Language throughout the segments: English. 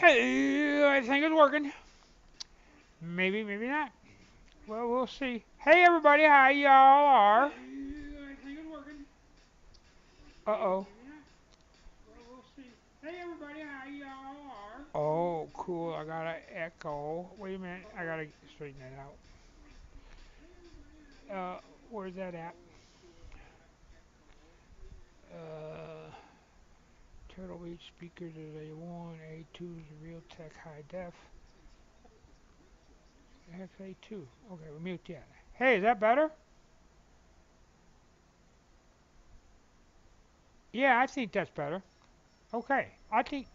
Hey, I think it's working. Maybe, maybe not. Well, we'll see. Hey, everybody, how y'all are? I think it's working. Uh-oh. Well, we'll see. Hey, everybody, how y'all are? Oh, cool. I got an echo. Wait a minute. I got to straighten that out. Where's that at? Uh, Turtle Beach speakers is A1, A2 is Realtek high def, XA2. Okay, we'll mute that. Hey, is that better? Yeah, I think that's better. Okay, I think.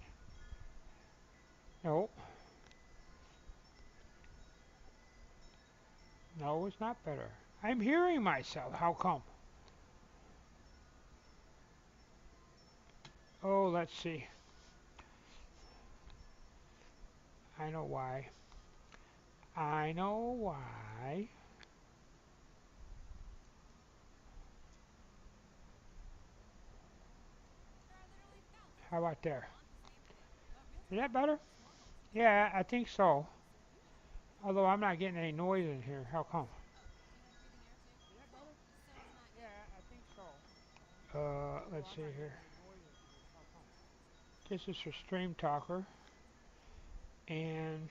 No, no, it's not better. I'm hearing myself. How come? Oh, let's see. I know why. I know why. How about there? Is that better? Yeah, I think so. Although I'm not getting any noise in here. How come? Yeah, I think so. Let's see here. This is for Stream Talker. And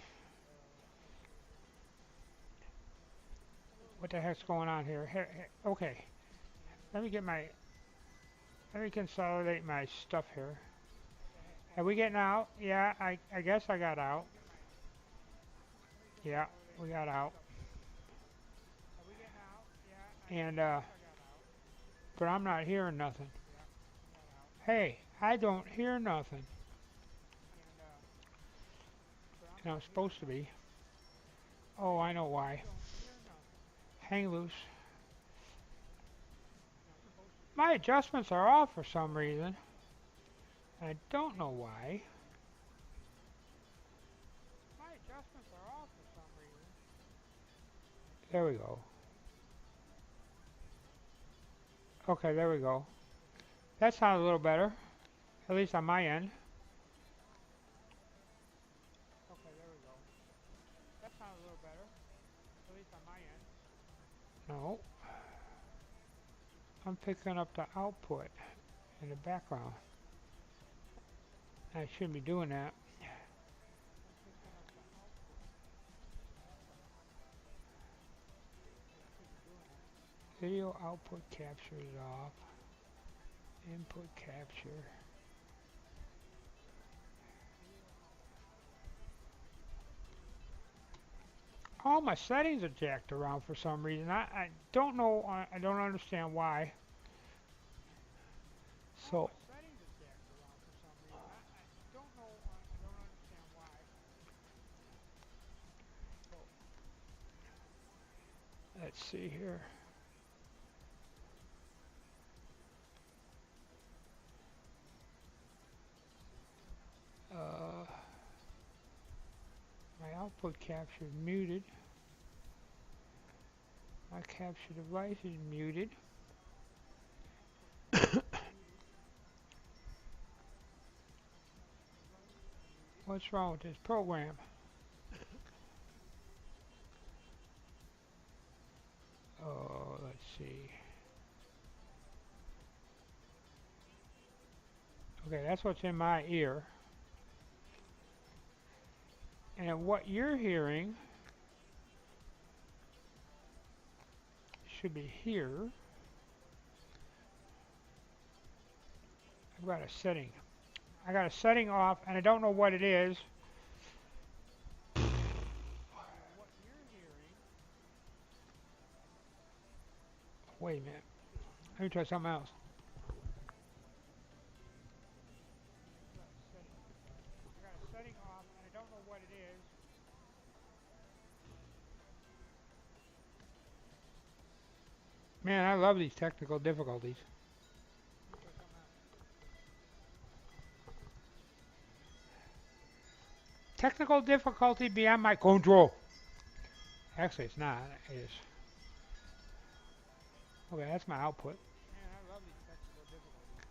what the heck's going on here? Okay, let me get my, let me consolidate my stuff here. Are we getting out? Yeah, I guess I got out. Yeah, we got out. And, but I'm not hearing nothing. Hey, I don't hear nothing. And I'm supposed to be. Oh, I know why. Hang loose. My adjustments are off for some reason. I don't know why. My adjustments are off for some reason. There we go. Okay, there we go. That sounds a little better. At least on my end. Okay, there we go. That sounds a little better. At least on my end. No. I'm picking up the output in the background. I shouldn't be doing that. Video output capture is off. Input capture. All my settings are jacked around for some reason. I don't know. I don't understand why. So let's see here. Uh, my output capture is muted. My capture device is muted. What's wrong with this program? Oh, let's see. Okay, that's what's in my ear. And what you're hearing should be here. I've got a setting. I got a setting off, and I don't know what it is. Wait a minute. Let me try something else. I got a setting off, and I don't know what it is. Man, I love these technical difficulties. Technical difficulty beyond my control. Actually, it's not. It is. Okay, that's my output. Man, I love these technical difficulties.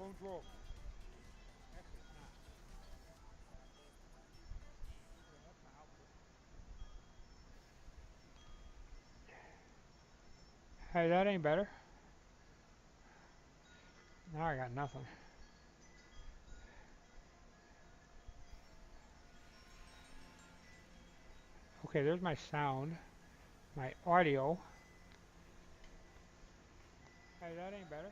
Control. Actually, it's not. Yeah, that's my output. Hey, that ain't better. Now I got nothing. Okay, there's my sound, my audio. Hey, that ain't better.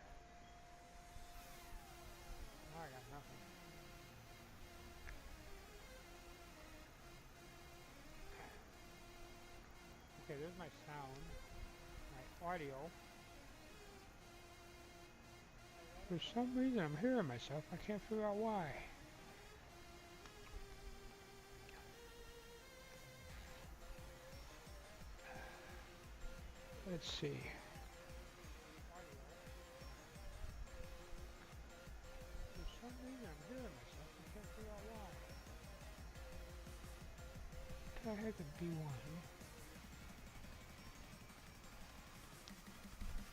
Now I got nothing. Okay, there's my sound, my audio. For some reason, I'm hearing myself. I can't figure out why. Let's see. For some reason, I'm hearing myself. I can't figure out why. What the heck is B1?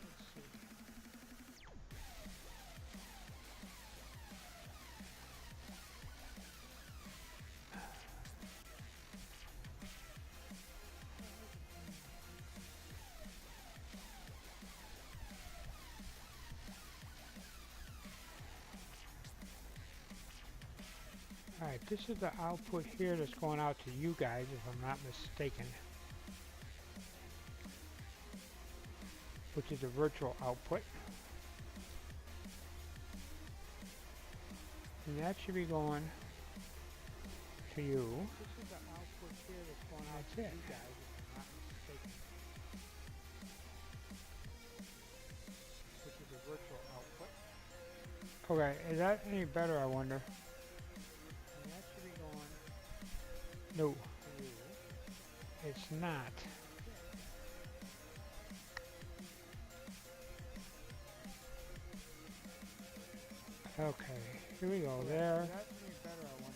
Let's see. Alright, this is the output here that's going out to you guys, if I'm not mistaken. Which is a virtual output. And that should be going to you. This is the output here that's going out to you guys, if I'm not mistaken. Which is a virtual output. Okay, is that any better, I wonder? And that should be going... No. To you. It's not. Okay, here we go. There. Is that any better, I wonder?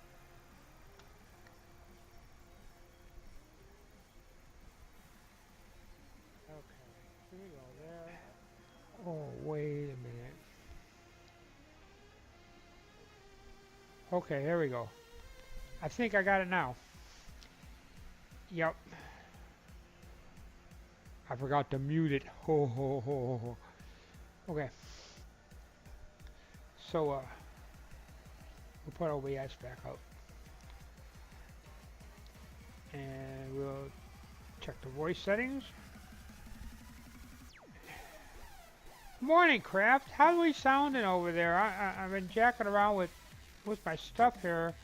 No. It's not. Okay, here we go. There. Oh, wait a minute. Okay, here we go. I think I got it now. Yep. I forgot to mute it. Ho ho ho ho. Okay. So we'll put OBS back out. And we'll check the voice settings. Good morning, Kraft. How are we sounding over there? I've been jacking around with my stuff here.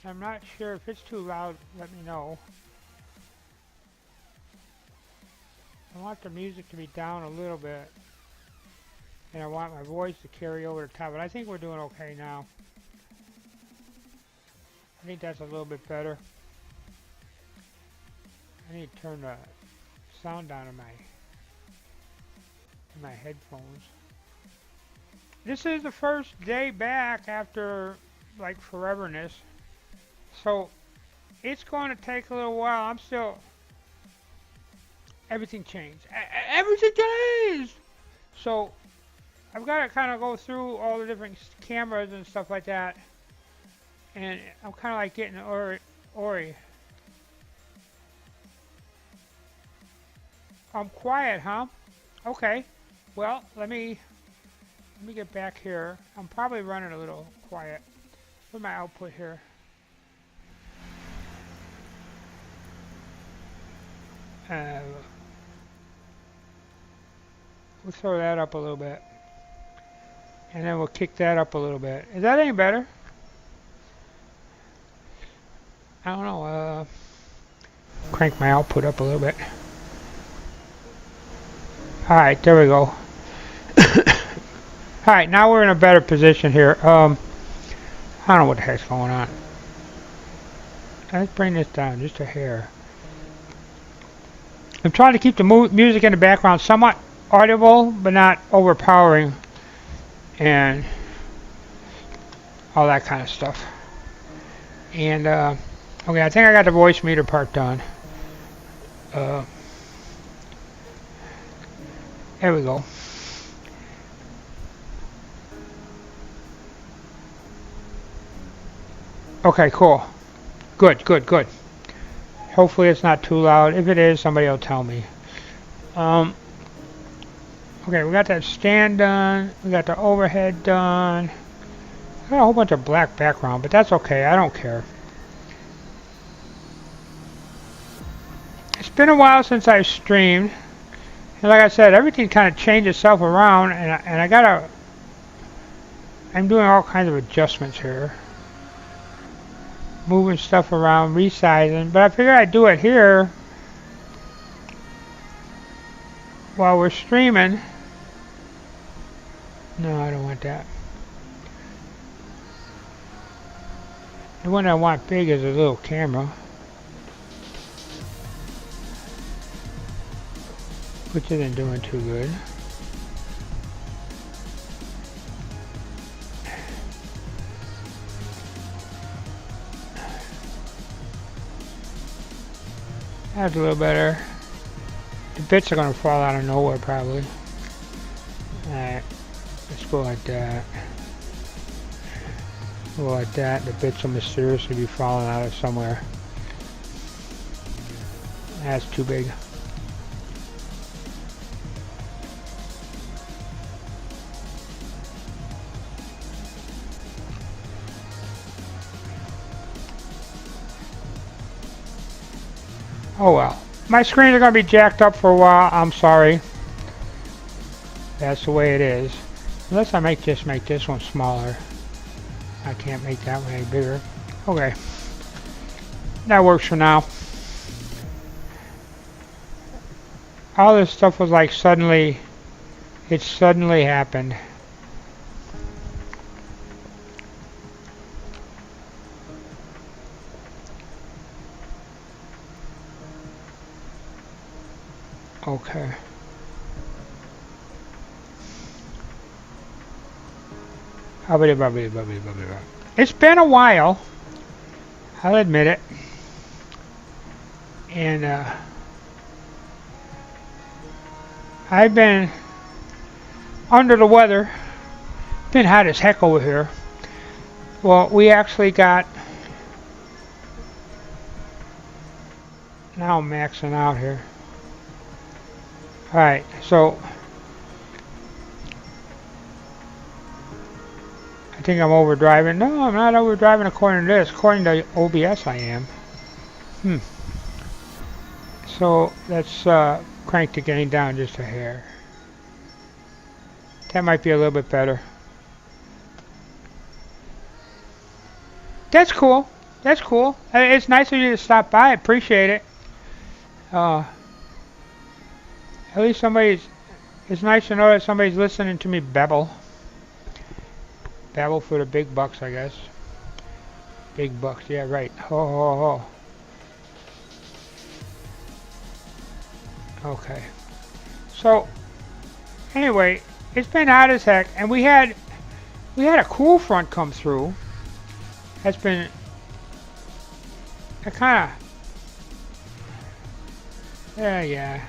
I'm not sure if it's too loud. Let me know. I want the music to be down a little bit, and I want my voice to carry over the top, but I think we're doing okay now. I think that's a little bit better. I need to turn the sound down in my headphones. This is the first day back after like foreverness, so it's going to take a little while. I'm still... Everything changed. Everything changed! So, I've got to kind of go through all the different cameras and stuff like that. And I'm kind of like getting Ori. I'm quiet, huh? Okay. Well, let me get back here. I'm probably running a little quiet. Where's my output here? We'll throw that up a little bit. And then we'll kick that up a little bit. Is that any better? I don't know. Crank my output up a little bit. Alright, there we go. Alright, now we're in a better position here. I don't know what the heck's going on. Let's bring this down just a hair. I'm trying to keep the music in the background somewhat audible, but not overpowering, and all that kind of stuff. And okay, I think I got the voice meter part done. Uh, there we go. Okay, cool. Good, good, good. Hopefully it's not too loud. If it is, somebody will tell me. Um, okay, we got that stand done. We got the overhead done. I got a whole bunch of black background, but that's okay. I don't care. It's been a while since I've streamed. And like I said, everything kind of changed itself around, and I'm doing all kinds of adjustments here. Moving stuff around, resizing, but I figured I'd do it here while we're streaming. No, I don't want that. The one I want big is a little camera, which isn't doing too good. That's a little better. The bits are going to fall out of nowhere probably. Alright, let's go like that. Go like that. The bits will mysteriously be falling out of somewhere. That's too big. Oh well. My screens are going to be jacked up for a while. I'm sorry. That's the way it is. Unless I make this one smaller. I can't make that one any bigger. Okay. That works for now. All this stuff was like suddenly, it suddenly happened. Okay. It's been a while. I'll admit it. And I've been under the weather. Been hot as heck over here. Well, we actually got... Now I'm maxing out here. Alright, so... I think I'm overdriving. No, I'm not overdriving according to this. According to OBS, I am. So, let's crank the gain down just a hair. That might be a little bit better. That's cool. That's cool. It's nice of you to stop by. I appreciate it. At least it's nice to know that somebody's listening to me babble. Babble for the big bucks, I guess. Big bucks, yeah, right. Ho, ho, ho. Okay. So, anyway, it's been hot as heck, and we had a cool front come through. That's been... That kind of... Yeah.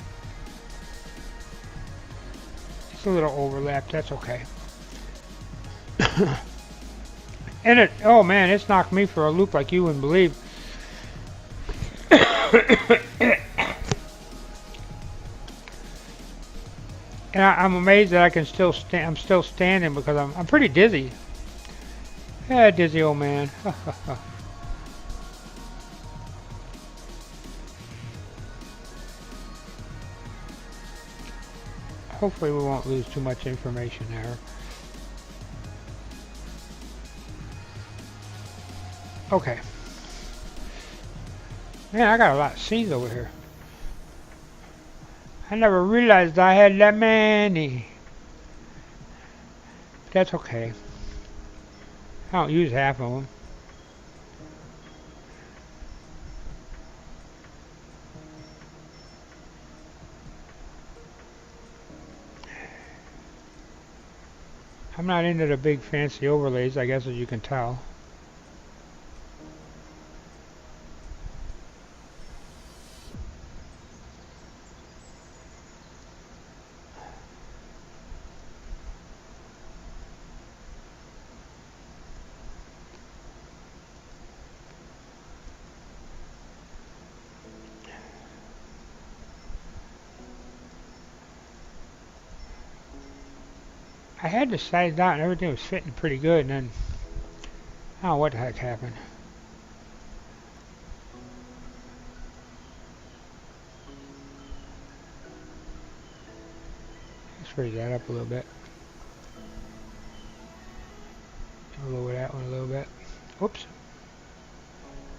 It's a little overlapped, that's okay. And it, oh man, it's knocked me for a loop like you wouldn't believe. And I'm amazed that I can still stand. I'm still standing because I'm pretty dizzy. Yeah, dizzy old man. Hopefully we won't lose too much information there. Okay. Man, I got a lot of scenes over here. I never realized I had that many. That's okay. I don't use half of them. I'm not into the big fancy overlays, I guess, as you can tell. I had the sides out and everything was fitting pretty good, and then I don't know what the heck happened. Let's raise that up a little bit. Lower that one a little bit. Oops.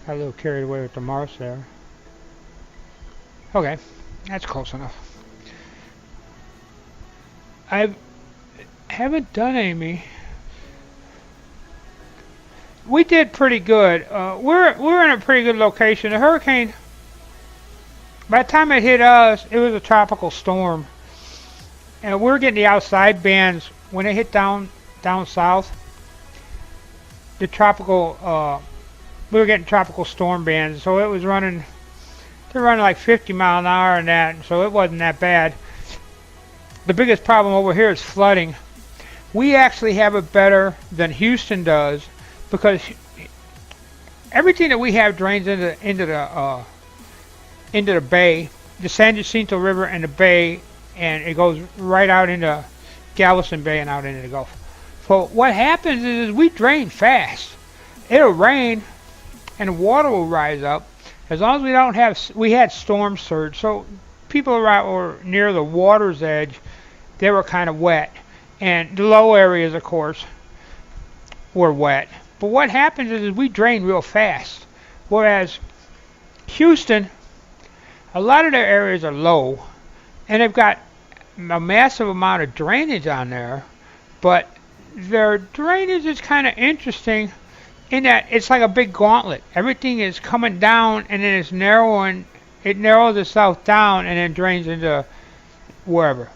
Got a little carried away with the mouse there. Okay, that's close enough. I haven't done any. We did pretty good. We're in a pretty good location. The hurricane, by the time it hit us, it was a tropical storm, and we're getting the outside bands when it hit down south. The tropical, we were getting tropical storm bands, so it was running. They're running like 50 mile an hour and that, so it wasn't that bad. The biggest problem over here is flooding. We actually have it better than Houston does because everything that we have drains into the bay, the San Jacinto River and the bay, and it goes right out into Galveston Bay and out into the Gulf. So what happens is we drain fast. It'll rain and the water will rise up. As long as we don't have, we had storm surge, so people were near the water's edge, they were kind of wet. And the low areas, of course, were wet. But what happens is we drain real fast. Whereas Houston, a lot of their areas are low, and they've got a massive amount of drainage on there, but their drainage is kind of interesting in that it's like a big gauntlet. Everything is coming down and then it's narrowing. It narrows itself down and then drains into wherever.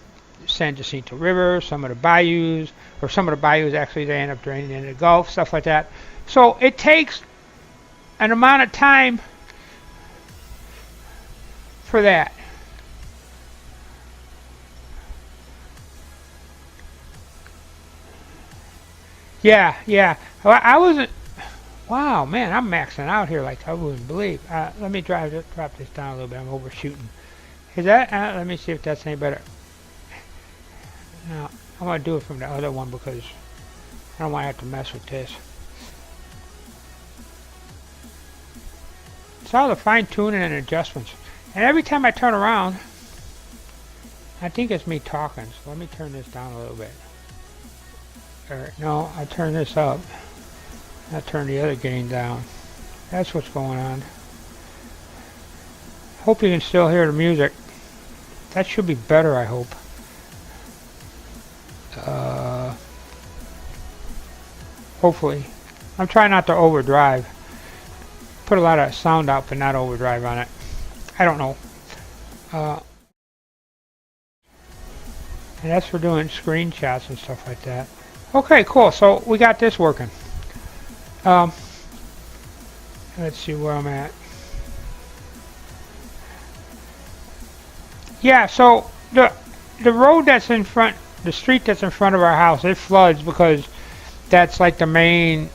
San Jacinto River, some of the bayous, or some of the bayous actually they end up draining into the Gulf, stuff like that. So it takes an amount of time for that. Yeah. Well, I wasn't. Wow, man, I'm maxing out here like I wouldn't believe. Let me drop this down a little bit. I'm overshooting. Is that? Let me see if that's any better. No, I'm gonna do it from the other one because I don't want to have to mess with this. It's all the fine tuning and adjustments. And every time I turn around, I think it's me talking. So let me turn this down a little bit. No, I turn this up. I turn the other gain down. That's what's going on. Hope you can still hear the music. That should be better, I hope. Hopefully. I'm trying not to overdrive. Put a lot of sound out but not overdrive on it. I don't know. And that's for doing screenshots and stuff like that. Okay, cool. So we got this working. Let's see where I'm at. Yeah, so the road that's in front, the street that's in front of our house, it floods because that's like the main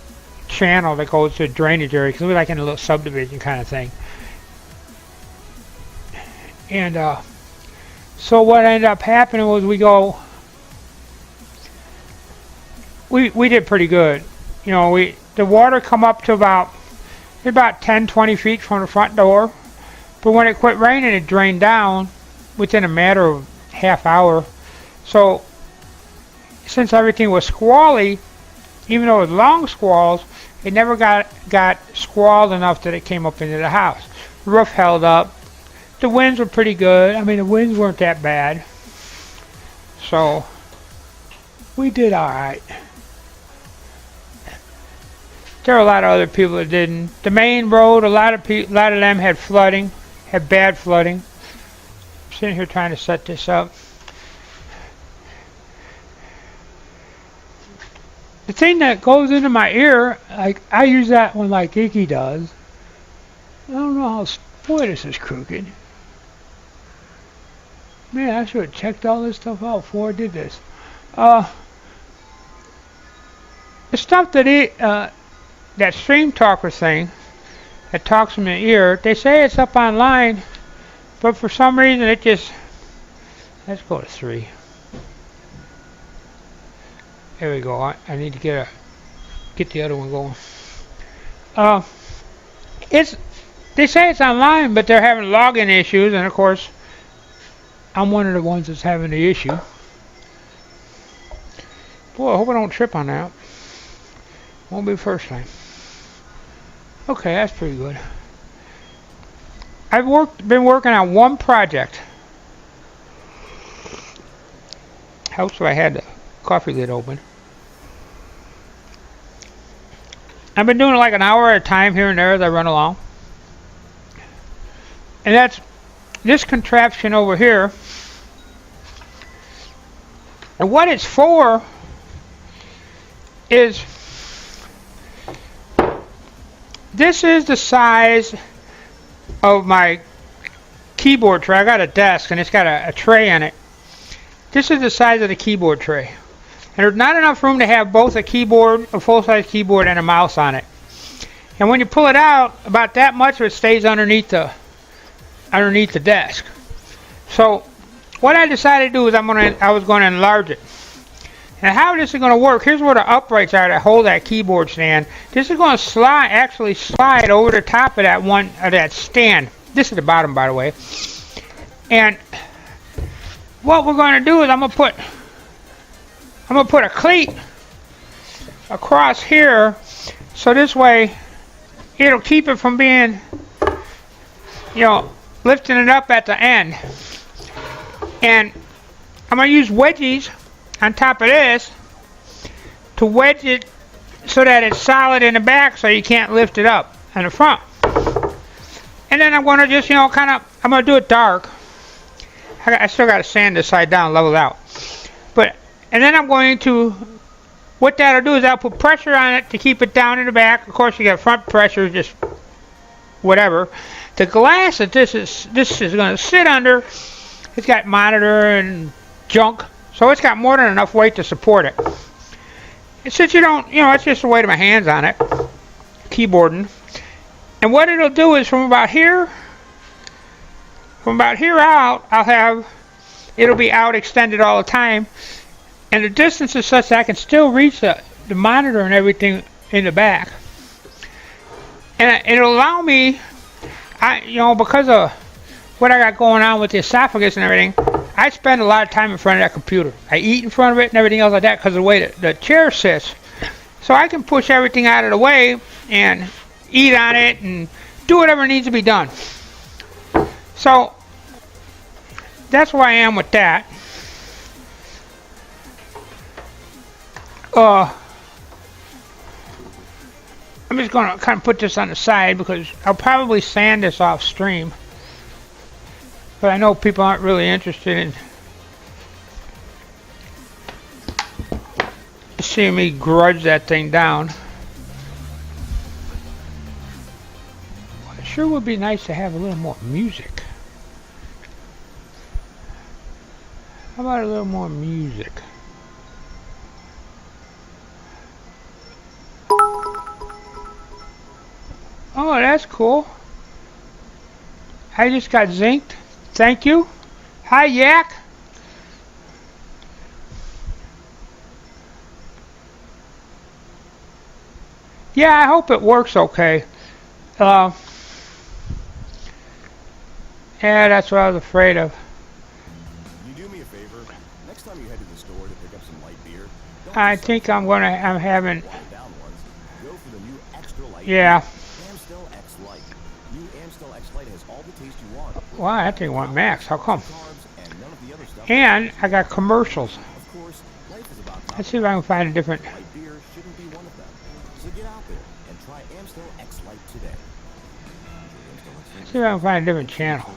channel that goes to the drainage area because we're like in a little subdivision kind of thing. And so what ended up happening was we did pretty good. You know, the water come up to about 10-20 feet from the front door, but when it quit raining, it drained down within a matter of half hour. So since everything was squally, even though it was long squalls, it never got squalled enough that it came up into the house. The roof held up. The winds were pretty good. I mean, the winds weren't that bad. So we did all right. There were a lot of other people that didn't. The main road, a lot of them had flooding, had bad flooding. I'm sitting here trying to set this up. The thing that goes into my ear, I use that one like Iki does. I don't know how, boy, this is crooked. Man, I should have checked all this stuff out before I did this. The stuff that that Stream Talker thing that talks in my ear, they say it's up online, but for some reason it just, let's go to 3. There we go. I need to get the other one going. Uh, they say it's online, but they're having login issues, and of course, I'm one of the ones that's having the issue. Boy, I hope I don't trip on that. Won't be the first time. Okay, that's pretty good. I've been working on one project. Helps if I had the coffee lid open. I've been doing it like an hour at a time here and there as I run along. And that's this contraption over here. And what it's for is, this is the size of my keyboard tray. I got a desk and it's got a tray on it. This is the size of the keyboard tray. And there's not enough room to have both a keyboard, a full-size keyboard, and a mouse on it. And when you pull it out, about that much of it stays underneath the desk. So what I decided to do is I was going to enlarge it. And how this is going to work, here's where the uprights are that hold that keyboard stand. This is going to actually slide over the top of that stand. This is the bottom, by the way. And what we're going to do is I'm going to put a cleat across here, so this way it'll keep it from being, lifting it up at the end. And I'm going to use wedgies on top of this to wedge it so that it's solid in the back, so you can't lift it up in the front. And then I'm going to just, I'm going to do it dark. I still got to sand this side down, level it out. And then I'm going to, what that'll do is I'll put pressure on it to keep it down in the back. Of course, you got front pressure, just whatever. The glass that this is going to sit under, it's got monitor and junk. So it's got more than enough weight to support it. And since you don't, it's just the weight of my hands on it, keyboarding. And what it'll do is from about here out, it'll be out extended all the time. And the distance is such that I can still reach the monitor and everything in the back. And it'll allow me, because of what I got going on with the esophagus and everything, I spend a lot of time in front of that computer. I eat in front of it and everything else like that because of the way the chair sits. So I can push everything out of the way and eat on it and do whatever needs to be done. So that's where I am with that. I'm just going to kind of put this on the side because I'll probably sand this off stream. But I know people aren't really interested in seeing me grudge that thing down. It sure would be nice to have a little more music. How about a little more music? Oh, that's cool. I just got zinced. Thank you. Hi, Yak. Yeah, I hope it works okay. Yeah, that's what I was afraid of. You do me a favor. Next time you head to the store to pick up some light beer, I think I'm having. Go for the new extra light. Yeah. Amstel X Light. New Amstel X Light has all the taste you want. Wow, that thing went max. How come? And none of the other stuff. And I got commercials. Of course, life is about Let's see if I can find a different. light beer shouldn't be one of them. So get out there and try Amstel X Light today. Let's see if I can find a different channel.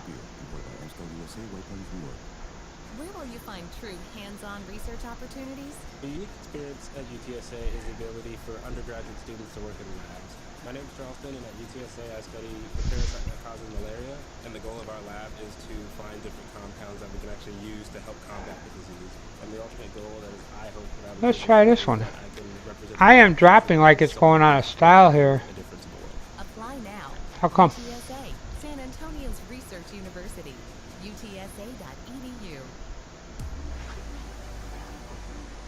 Where will you find true hands-on research opportunities? The unique experience at UTSA is the ability for undergraduate students to work in labs. My name is Charleston, and at UTSA I study the parasite that causes malaria, and the goal of our lab is to find different compounds that we can actually use to help combat the disease. And the ultimate goal that is, I hope that I Let's try this one. I am dropping like it's going on a style here. Apply now. How come? UTSA, San Antonio's research university. UTSA.edu.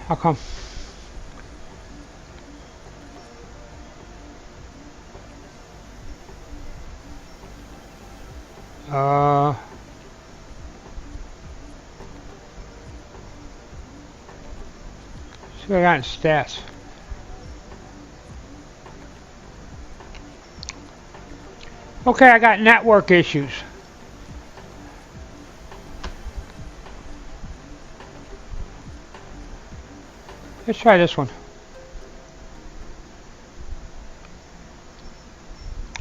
How come? See what I got in stats. Okay, I got network issues. Let's try this one.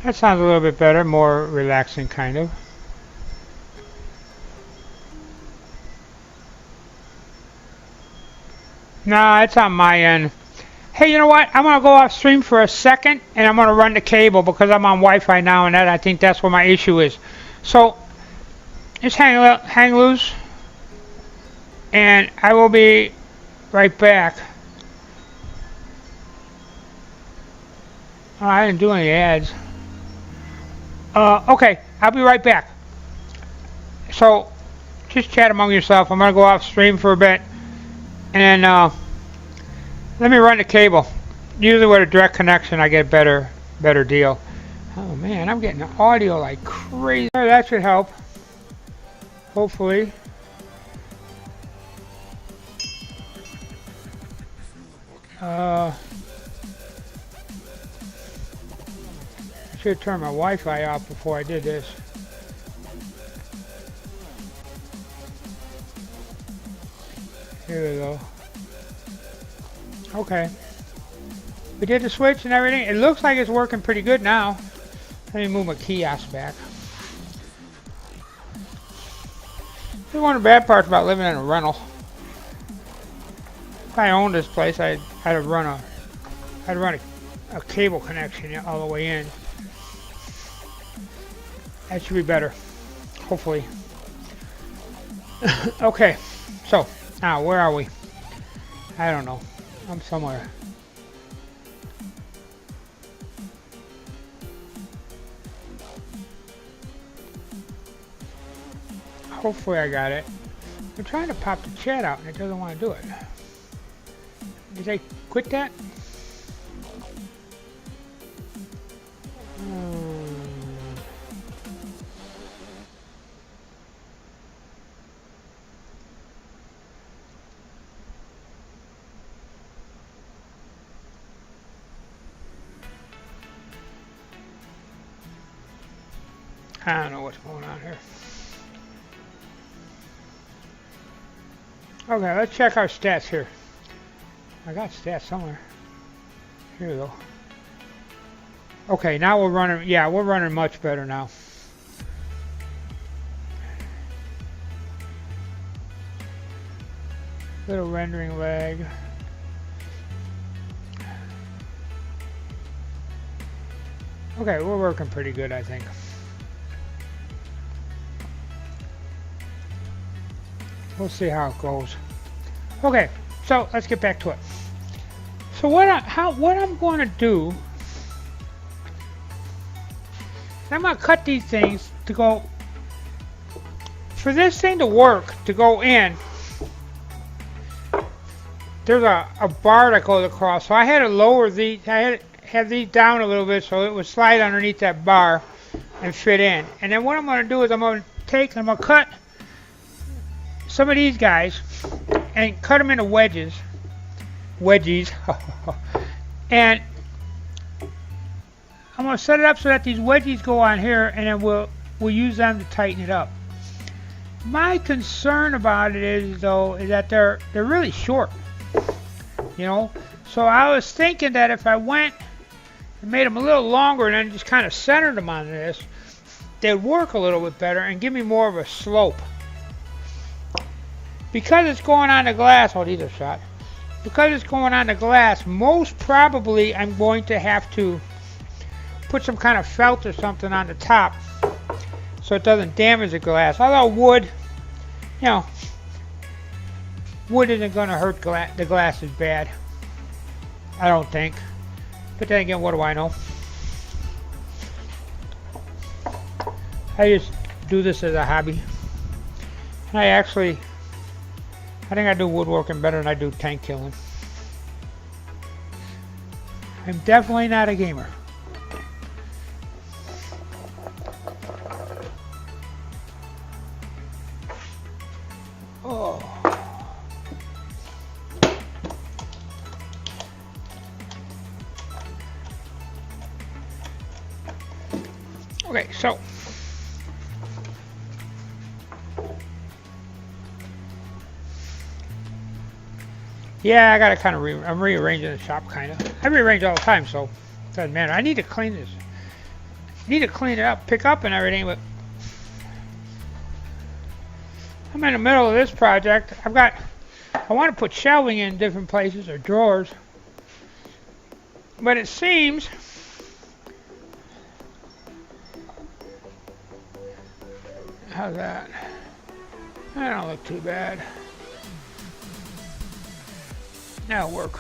That sounds a little bit better, more relaxing kind of. Nah, it's on my end. Hey, you know what? I'm going to go off stream for a second, and I'm going to run the cable because I'm on Wi-Fi now, and I think that's where my issue is. So, just hang loose, and I will be right back. Oh, I didn't do any ads. Okay, I'll be right back. So, just chat among yourself. I'm going to go off stream for a bit. And let me run the cable. Usually with a direct connection, I get a better deal. Oh, man, I'm getting audio like crazy. That should help. Hopefully. I should turn my Wi-Fi off before I did this. Here we go. Okay. We did the switch and everything. It looks like it's working pretty good now. Let me move my kiosk back. This is one of the bad parts about living in a rental. If I owned this place, I'd run a cable connection all the way in. That should be better, hopefully. Okay, so now where are we? I don't know. I'm somewhere. Hopefully I got it. I'm trying to pop the chat out and it doesn't want to do it. Did I quit that? I don't know what's going on here. Okay, let's check our stats here. I got stats somewhere. Here we go. Okay, now we're running. Yeah, we're running much better now. Little rendering lag. Okay, we're working pretty good, I think. We'll see how it goes. Okay, so let's get back to it. So what I'm going to do, I'm going to cut these things to go, for this thing to work, to go in, there's a bar that goes across. So I had to lower these, I had to have these down a little bit so it would slide underneath that bar and fit in. And then what I'm going to do is I'm going to cut some of these guys and cut them into wedges. And I'm going to set it up so that these wedges go on here, and then we'll use them to tighten it up. My concern about it is that they're really short, you know. So I was thinking that if I went and made them a little longer and then just kind of centered them on this, they'd work a little bit better and give me more of a slope. Because it's going on the glass, oh, these are shot. Because it's going on the glass, most probably I'm going to have to put some kind of felt or something on the top so it doesn't damage the glass. Although wood, you know, wood isn't going to hurt the glass as bad, I don't think. But then again, what do I know? I just do this as a hobby. I think I do woodworking better than I do tank killing. I'm definitely not a gamer. Oh. Okay, so yeah, I gotta kind of I'm rearranging the shop, kind of. I rearrange all the time, so it doesn't matter. I need to clean this. Need to clean it up, pick up, and everything, but I'm in the middle of this project. I want to put shelving in different places or drawers, but it seems how's that? That don't look too bad. That'll work.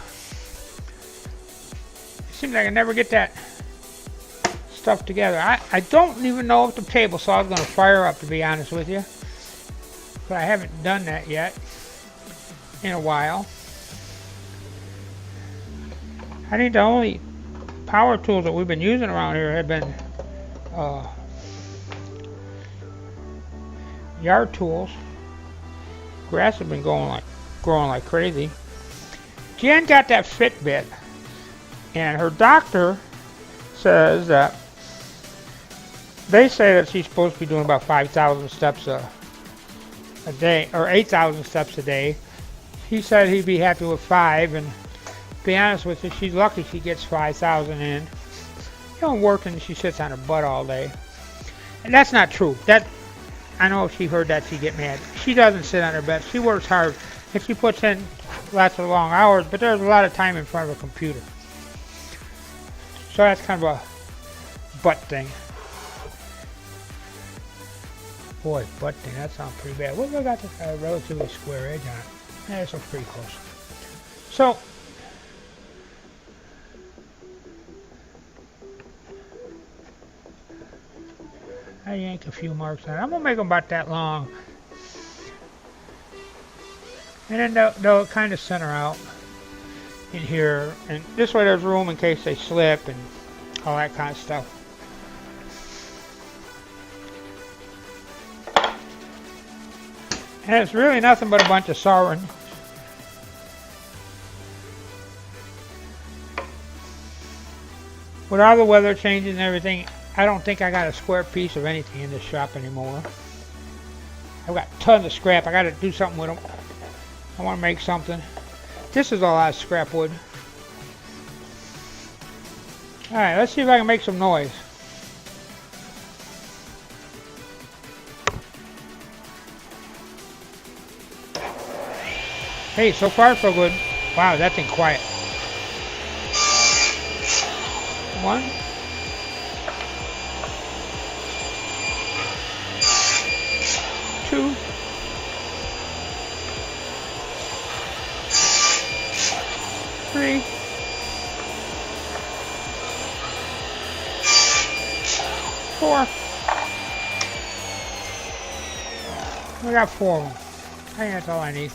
It seems like I never get that stuff together. I don't even know if the table saw is going to fire up, to be honest with you. But I haven't done that yet in a while. I think the only power tools that we've been using around here have been yard tools. Grass has been growing like crazy. Jen got that Fitbit, and her doctor says that they say that she's supposed to be doing about 5,000 steps a day, or 8,000 steps a day. He said he'd be happy with 5, and to be honest with you, she's lucky she gets 5,000 in. She don't work and she sits on her butt all day. And that's not true. That I know if she heard that, she'd get mad. She doesn't sit on her butt. She works hard, and she puts in lots of long hours, but there's a lot of time in front of a computer. So that's kind of a butt thing. Boy, butt thing, that sounds pretty bad. What if I got this relatively square edge on it? Yeah, it's pretty close. So, I yanked a few marks on it. I'm going to make them about that long. And then they'll kind of center out in here. And this way there's room in case they slip and all that kind of stuff. And it's really nothing but a bunch of soldering. With all the weather changes and everything, I don't think I got a square piece of anything in this shop anymore. I've got tons of scrap. I got to do something with them. I want to make something. This is a lot of scrap wood. Alright, let's see if I can make some noise. Hey, so far so good. Wow, that thing quiet. 1. 2. 3. 4. I got 4 of them. I think that's all I need.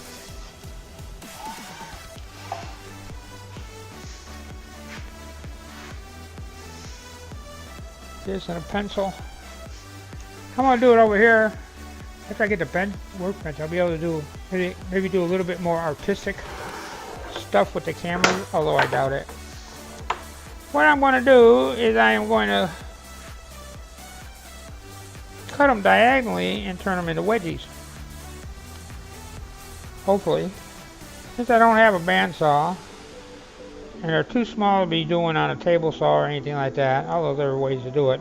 This and a pencil. I'm gonna do it over here. After I get the workbench, I'll be able to do maybe do a little bit more artistic stuff with the camera, although I doubt it. What I'm going to do is I am going to cut them diagonally and turn them into wedgies. Hopefully. Since I don't have a bandsaw, and they're too small to be doing on a table saw or anything like that, although there are ways to do it.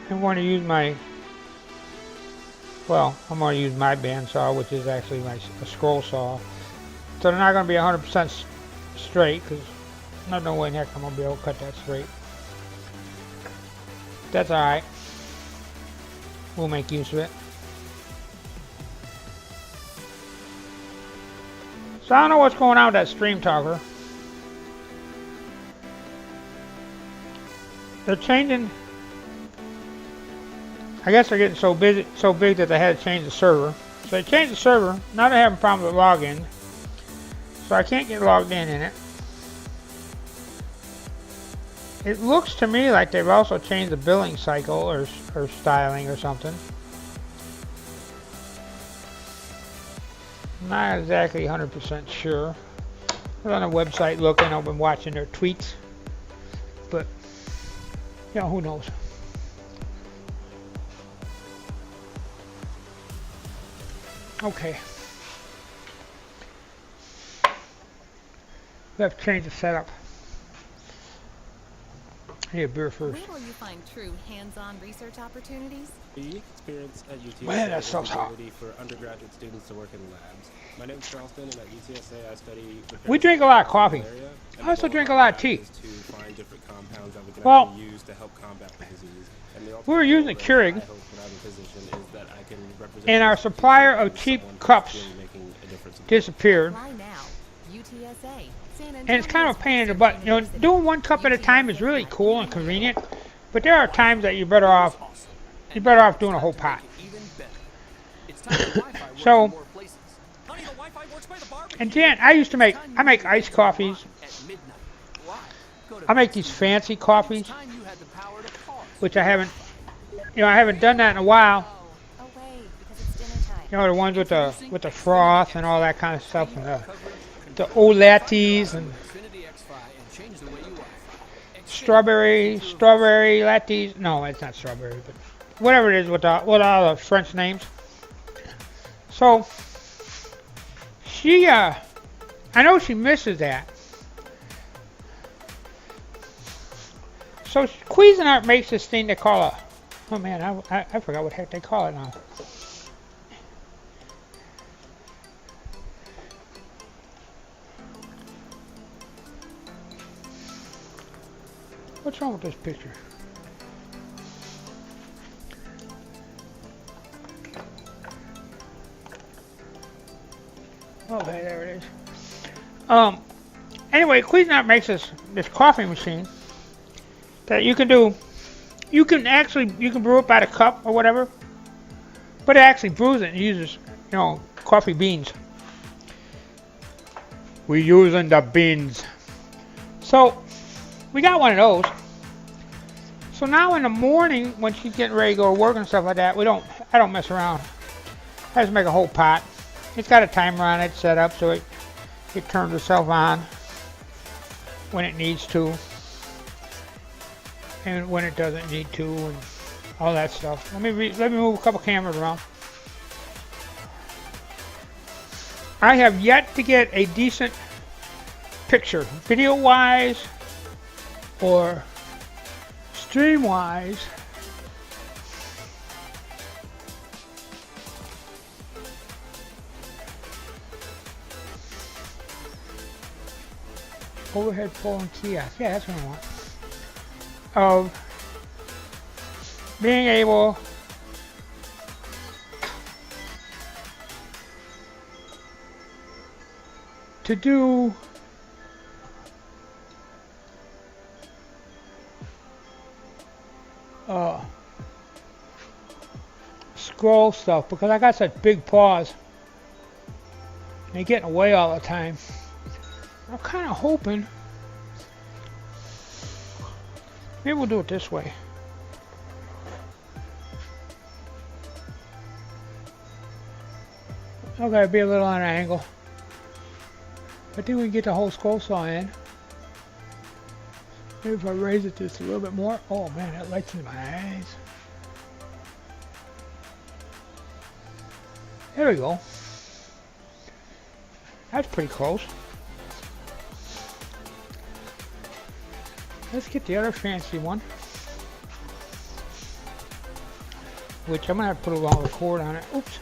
I'm going to use my bandsaw, which is actually a scroll saw. So they're not going to be 100% straight, because there's no way in heck I'm going to be able to cut that straight. That's alright. We'll make use of it. So I don't know what's going on with that stream talker. They're changing. I guess they're getting so big that they had to change the server. So they changed the server. Now they're having problems with login. So I can't get logged in it. It looks to me like they've also changed the billing cycle or styling or something. Not exactly 100% sure. I was on a website looking. I've been watching their tweets. But You know, who knows? Okay. We have to change the setup. I need a beer first. Where will you find true hands-on research opportunities? The experience at UTSA Man, that is the stuff's hot. ability for undergraduate students to work in labs. My name's Charleston, and at UTSA I study. We drink a lot of coffee. I also drink a lot of tea. To find different compounds that we can Well, actually use to help combat the disease. And the we were using ultimate Keurig, goal that I hope when I'm in position is that I can represent and our this supplier institution of as cheap someone who's cups really making a difference in disappeared. Apply now. UTSA. San And it's kind of a Antonio's pain in the research butt. You know, university. doing one cup at a time is really cool and convenient, but there are times that you're better off doing a whole pot. So, and Jan, I make iced coffees. I make these fancy coffees, which I haven't done that in a while. Oh, away, because it's dinner time. You know, the ones with the froth and all that kind of stuff, and the lattes and strawberry lattes. No, it's not strawberry, but whatever it is with all the French names. So she, I know she misses that. So Cuisinart makes this thing they call a. Oh man, I forgot what the heck they call it now. What's wrong with this picture? Okay, there it is. Anyway, Cuisinart makes this coffee machine that you can do. You can brew it by the cup or whatever, but it actually brews it and uses, coffee beans. We're using the beans. So we got one of those. So now in the morning when she's getting ready to go to work and stuff like that, I don't mess around. I just make a whole pot. It's got a timer on it set up so it turns itself on when it needs to and when it doesn't need to and all that stuff. Let me move a couple cameras around. I have yet to get a decent picture, video-wise or stream-wise, overhead pole and kiosk. Yeah, that's what I want. Of being able to do scroll stuff because I got such big paws. They get in the way all the time. I'm kind of hoping maybe we'll do it this way. Okay, be a little on an angle. I think we can get the whole scroll saw in. Maybe if I raise it just a little bit more. Oh man, that lights in my eyes. There we go. That's pretty close. Let's get the other fancy one, which I'm gonna have to put a long cord on it. Oops!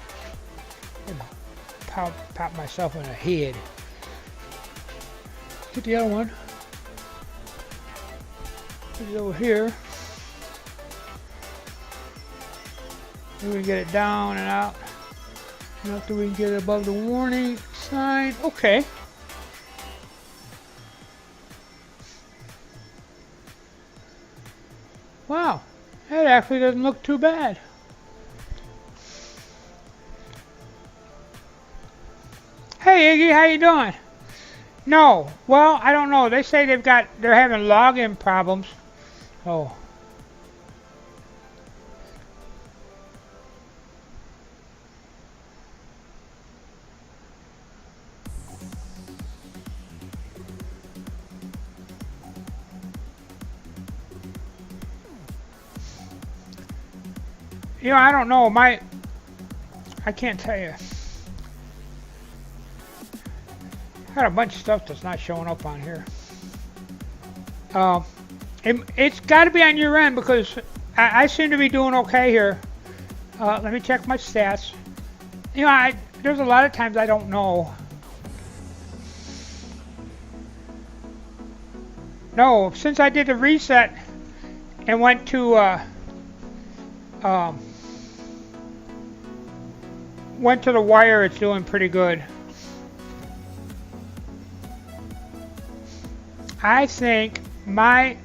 Pop myself in the head. Get the other one. Put it over here. Then we can get it down and out. And after we can get it above the warning sign. Okay. Wow, that actually doesn't look too bad. Hey Iggy, how you doing? No, well, I don't know. They say they're having login problems. Oh. You know, I don't know. I can't tell you. I got a bunch of stuff that's not showing up on here. It's got to be on your end because I seem to be doing okay here. Let me check my stats. You know, there's a lot of times I don't know. No, since I did the reset and went to the wire, it's doing pretty good. I think my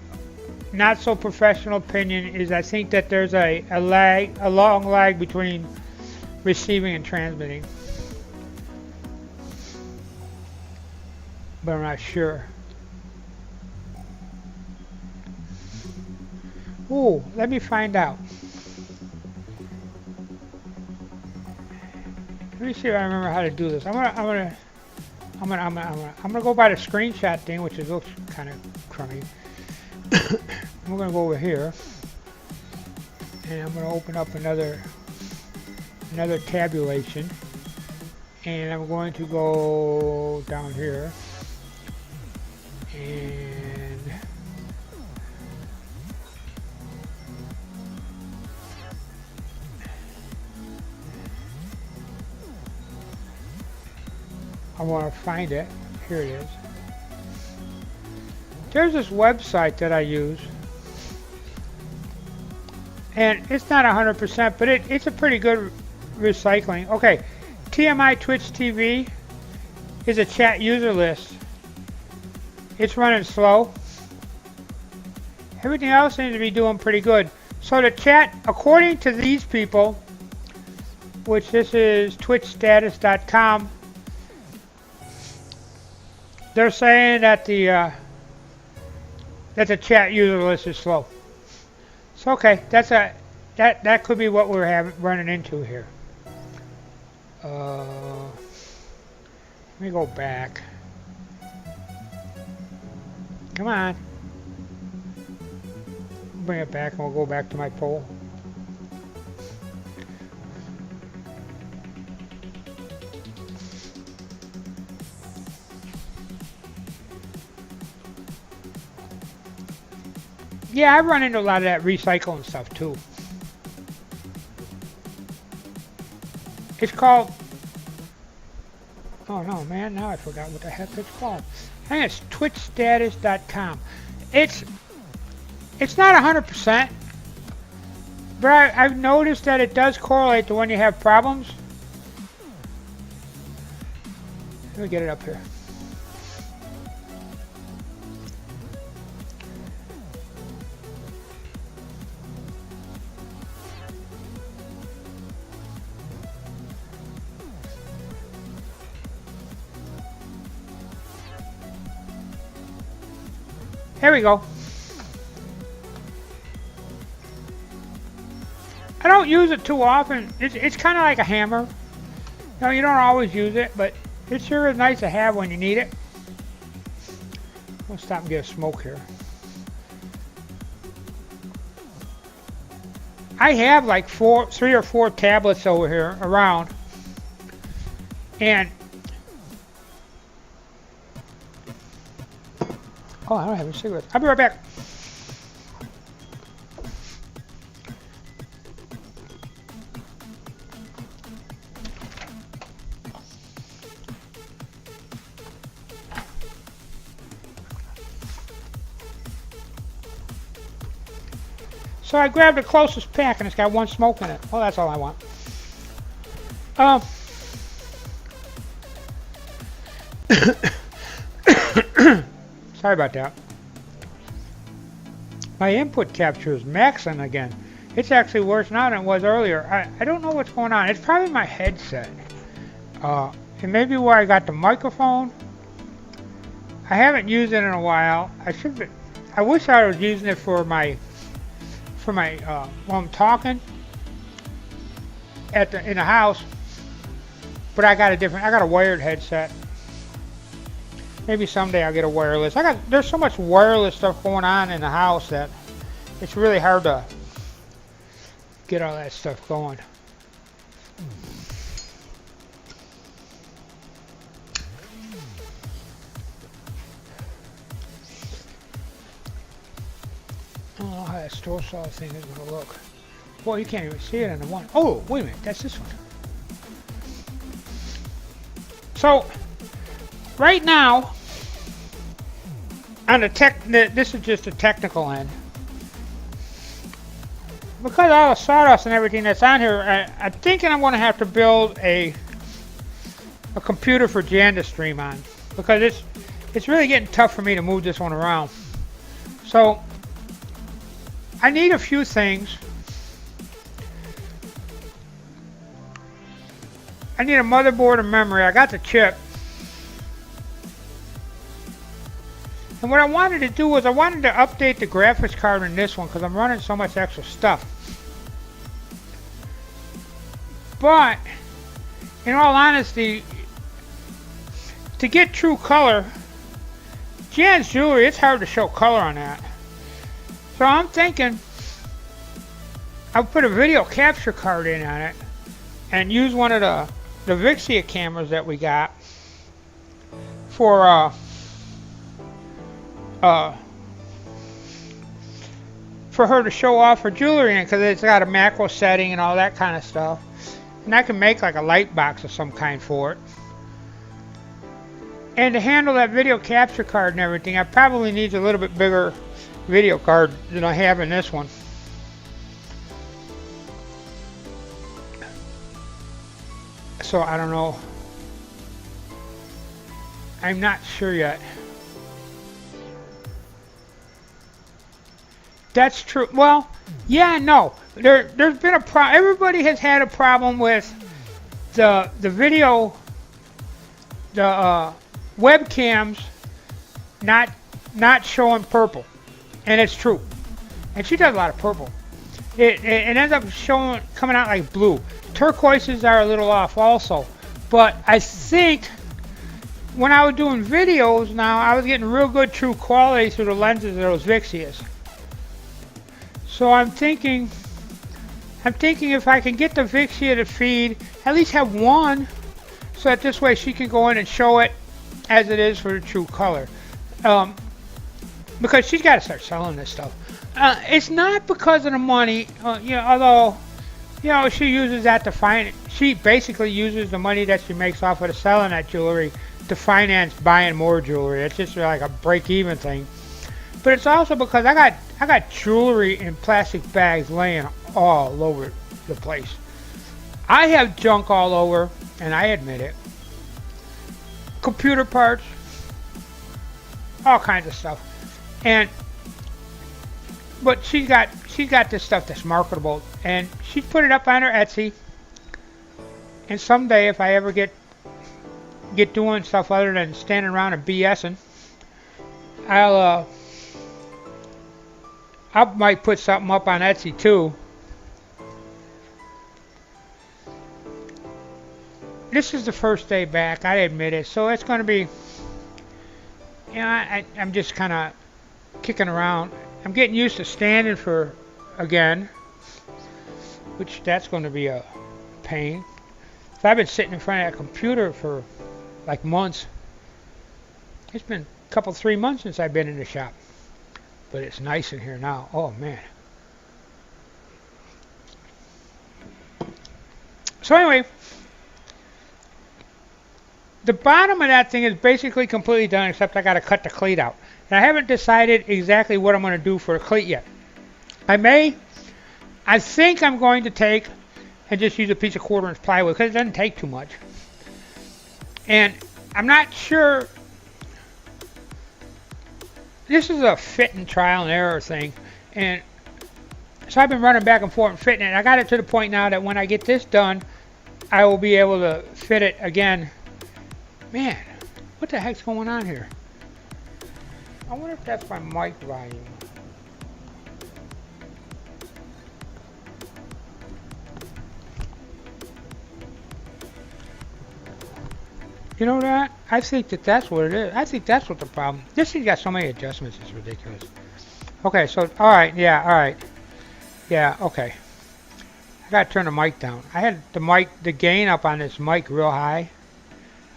not so professional opinion is I think that there's a long lag between receiving and transmitting. But I'm not sure. Ooh, let me find out. Let me see if I remember how to do this. I'm gonna go by the screenshot thing, which looks kind of crummy. We're gonna go over here, and I'm gonna open up another tabulation, and I'm going to go down here, and I want to find it. Here it is. There's this website that I use, and it's not 100%, but it's a pretty good recycling. Okay, TMI Twitch TV is a chat user list. It's running slow. Everything else seems to be doing pretty good. So the chat, according to these people, which this is twitchstatus.com, they're saying that the chat user list is slow. So okay, that could be what we're running into here. Let me go back. Come on. Bring it back and we'll go back to my poll. Yeah, I run into a lot of that recycling stuff too. It's called... Oh no, man, now I forgot what the heck it's called. I think it's twitchstatus.com. It's not 100%, but I've noticed that it does correlate to when you have problems. Let me get it up here. Here we go. I don't use it too often. It's kind of like a hammer. You know, you don't always use it, but it sure is nice to have when you need it. We'll stop and get a smoke here. I have like 3 or 4 tablets over here around, and oh, I don't have a cigarette. I'll be right back. So I grabbed the closest pack and it's got 1 smoke in it. Well, that's all I want. Sorry about that. My input capture is maxing again. It's actually worse now than it was earlier. I don't know what's going on. It's probably my headset. It may be where I got the microphone. I haven't used it in a while. I wish I was using it for my while I'm talking in the house. But I got a wired headset. Maybe someday I'll get a wireless. There's so much wireless stuff going on in the house that it's really hard to get all that stuff going. I don't know how that store saw thing is going to look. Boy, you can't even see it in the one. Oh, wait a minute, that's this one. So, right now, on the this is just a technical end. Because all the sawdust and everything that's on here, I'm thinking I'm going to have to build a computer for Jan to stream on, because it's really getting tough for me to move this one around. So I need a few things. I need a motherboard and memory. I got the chip. And what I wanted to do was I wanted to update the graphics card in this one because I'm running so much extra stuff. But, in all honesty, to get true color, Jan's jewelry, it's hard to show color on that. So I'm thinking I'll put a video capture card in on it and use one of the Vixia cameras that we got for her to show off her jewelry in, because it's got a macro setting and all that kind of stuff. And I can make like a light box of some kind for it. And to handle that video capture card and everything, I probably need a little bit bigger video card than I have in this one. So I don't know. I'm not sure yet. That's true. Well, yeah, no. There's been a problem. Everybody has had a problem with the video, the webcams not showing purple, and it's true. And she does a lot of purple. It ends up coming out like blue. Turquoises are a little off also, but I think when I was doing videos now, I was getting real good true quality through the lenses of those Vixias. So I'm thinking if I can get the Vixia to feed, at least have one, so that this way she can go in and show it as it is for the true color. Because she's got to start selling this stuff. It's not because of the money, although, she uses that to finance. She basically uses the money that she makes off of the selling that jewelry to finance buying more jewelry. It's just like a break-even thing. But it's also because I got jewelry in plastic bags laying all over the place. I have junk all over, and I admit it. Computer parts, all kinds of stuff. But she's got this stuff that's marketable, and she put it up on her Etsy. And someday, if I ever get doing stuff other than standing around and BSing, I might put something up on Etsy too. This is the first day back, I admit it, so it's going to be, I'm just kind of kicking around. I'm getting used to standing again, which that's going to be a pain. So I've been sitting in front of that computer for like months. It's been a couple, 3 months since I've been in the shop. But it's nice in here now. Oh, man. So anyway, the bottom of that thing is basically completely done, except I got to cut the cleat out. And I haven't decided exactly what I'm going to do for a cleat yet. I think I'm going to take and just use a piece of 1/4-inch plywood, because it doesn't take too much. And I'm not sure. This is a fit and trial and error thing, and so I've been running back and forth and fitting it. I got it to the point now that when I get this done, I will be able to fit it again. Man, what the heck's going on here? I wonder if that's my mic volume. You know that? I think that's what it is. I think that's what the problem. This thing's got so many adjustments, it's ridiculous. Okay, so, alright, yeah, alright. Yeah, okay. I gotta turn the mic down. I had the gain up on this mic real high.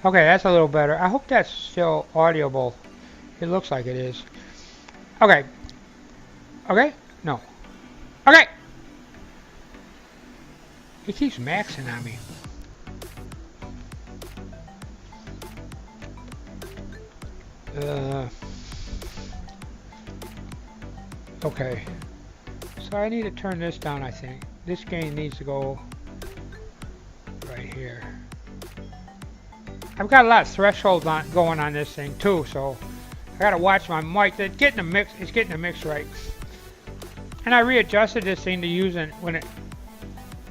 Okay, that's a little better. I hope that's still audible. It looks like it is. Okay. Okay? No. Okay! He keeps maxing on me. Okay. So I need to turn this down, I think. This gain needs to go right here. I've got a lot of thresholds going on this thing too, so I gotta watch my mic. It's getting the mix right. And I readjusted this thing to use it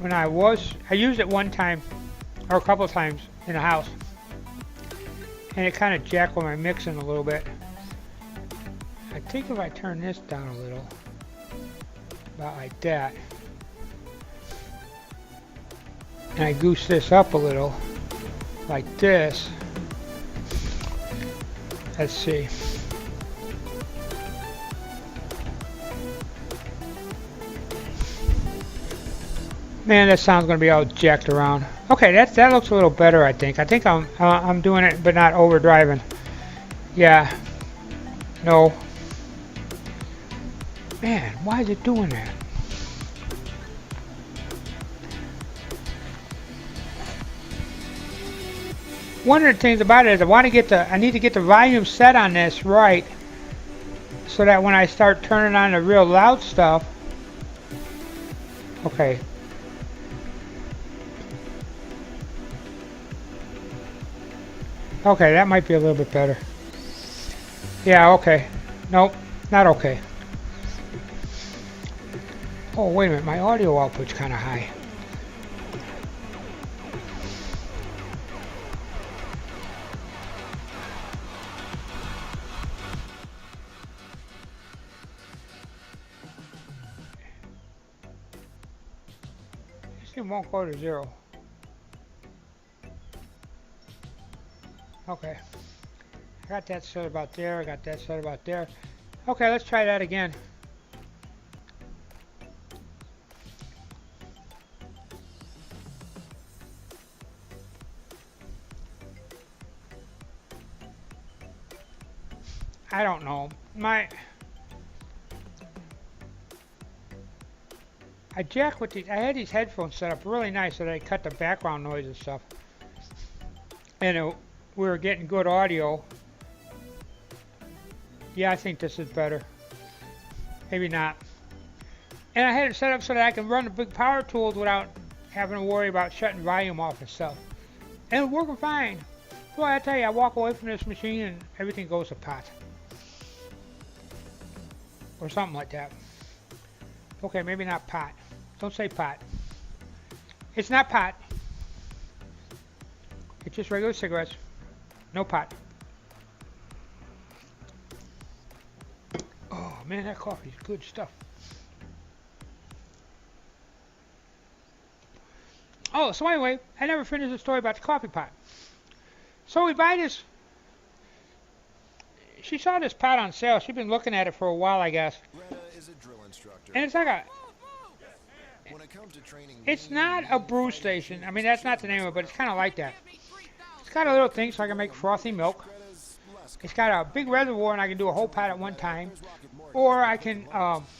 I used it one time or a couple times in the house, and it kind of jacked with my mixing a little bit. I think if I turn this down a little, about like that, and I goose this up a little, like this. Let's see. Man, that sound's gonna be all jacked around. Okay, that looks a little better. I think I'm doing it, but not overdriving. Yeah. No. Man, why is it doing that? One of the things about it is I need to get the volume set on this right, so that when I start turning on the real loud stuff. Okay. Okay, that might be a little bit better. Yeah, okay. Nope, not okay. Oh, wait a minute, my audio output's kind of high. This thing won't go to 0. Okay. I got that set about there, I got that set about there. Okay, let's try that again. I don't know. I jack with these. I had these headphones set up really nice so that I cut the background noise and stuff. And we were getting good audio. Yeah, I think this is better. Maybe not. And I had it set up so that I can run the big power tools without having to worry about shutting volume off and stuff. And it's working fine. Boy, I tell you, I walk away from this machine and everything goes to pot. Or something like that. Okay, maybe not pot. Don't say pot. It's not pot. It's just regular cigarettes. No pot. Oh man, that coffee is good stuff. Oh, so anyway, I never finished the story about the coffee pot. So we buy this. She saw this pot on sale. She'd been looking at it for a while, I guess. Is a drill instructor. And it's like a. When it comes to training, It's not a brew station. I mean, that's not the name of it, but it's kind of like that. It's got a little thing so I can make frothy milk. It's got a big reservoir and I can do a whole pot at one time. Or I can,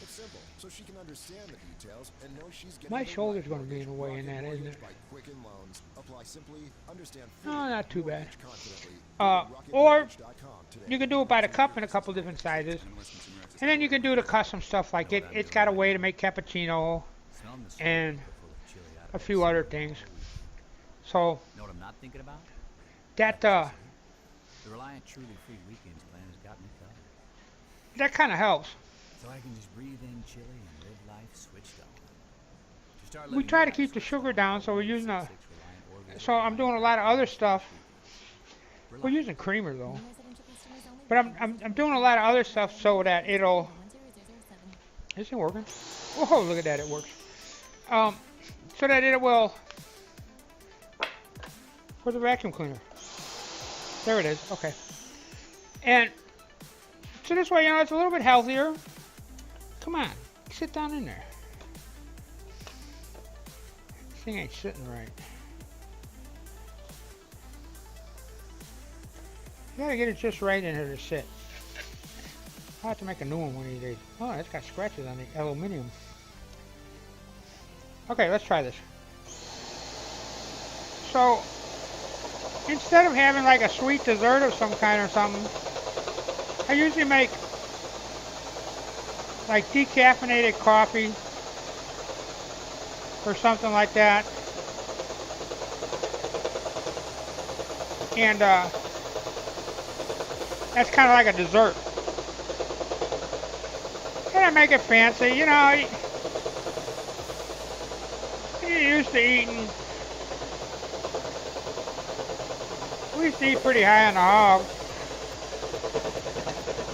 it's simple, so she can understand the details and know she's getting my the shoulder's right going to be in the way in that, isn't it? by Quicken Loans. Apply simply, understand No, fully, not too bad. confidently. Or RocketMortgage.com today. you can do it by the cup in a couple different sizes. And then you can do the custom stuff like it's got a way to make cappuccino and a few other things. So Know what I'm not thinking about? that The Reliant Truly Free Weekends plan has got me covered. that kind of helps. So I can just breathe in chili and live life switched on. To start We living try to your keep life the switched sugar on, down, so we're using a. 6 Reliant Orville. So I'm doing a lot of other stuff. We're using creamer though, but I'm doing a lot of other stuff so that it'll. Is it working? Whoa! Look at that, it works. So that it will. For the vacuum cleaner. There it is. Okay. And so this way, it's a little bit healthier. Come on, sit down in there. thing ain't sitting right. You gotta get it just right in here to sit. I'll have to make a new one of these days. Oh, it's got scratches on the aluminum. Okay, let's try this. So, instead of having like a sweet dessert of some kind or something, I usually make like decaffeinated coffee or something like that. And that's kind of like a dessert. And I make it fancy, you know. You're used to eating. We used to eat pretty high on the hog.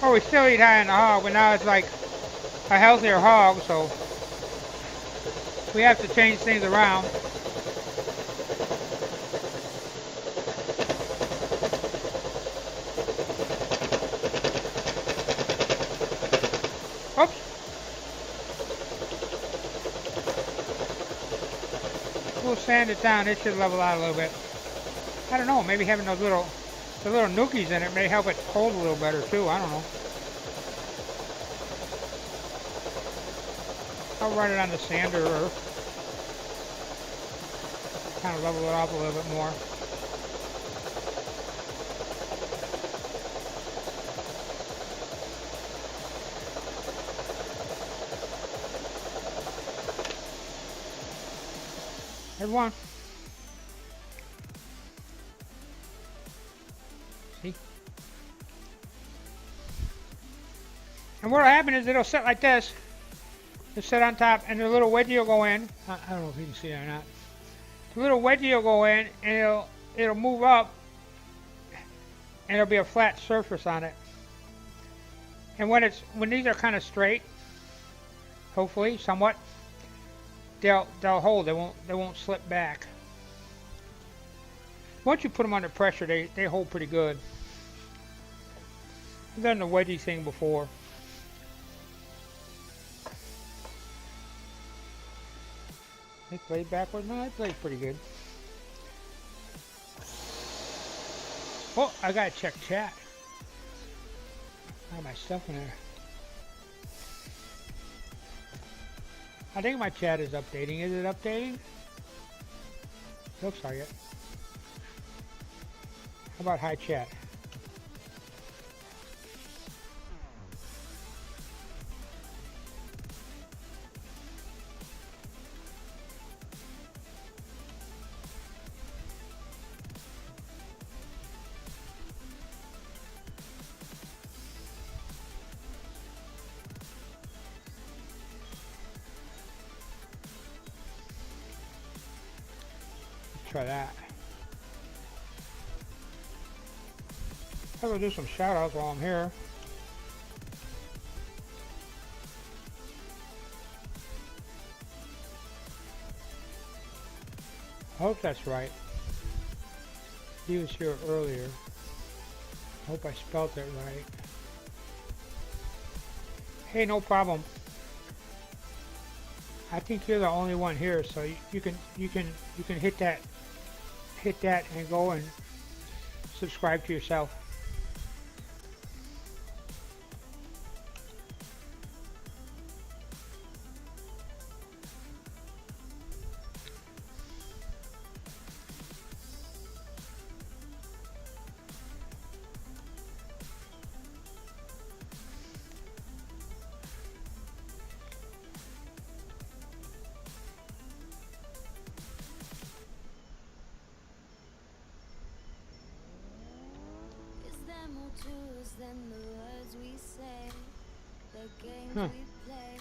Oh, we still eat high on the hog, but now it's like a healthier hog, so we have to change things around. Oops. We'll sand it down. It should level out a little bit. I don't know. Maybe having the little nookies in it may help it hold a little better too. I don't know. I'll run it on the sander or kind of level it off a little bit more. There's one. See? And what'll happen is it'll sit like this. It'll sit on top, and the little wedgie will go in. I don't know if you can see it or not. The little wedgie will go in, and it'll move up, and there'll be a flat surface on it. And when these are kind of straight, hopefully somewhat, they'll hold. They won't slip back. Once you put them under pressure, they hold pretty good. I've done the wedgie thing before. They played backwards. No, they played pretty good. Oh, I gotta check chat. I got my stuff in there. I think my chat is updating. Is it updating? Looks like it. How about hi chat? Try that. I'm gonna do some shout outs while I'm here. I hope that's right. He was here earlier. I hope I spelled it right. Hey, no problem. I think you're the only one here, so you can hit that and go and subscribe to yourself.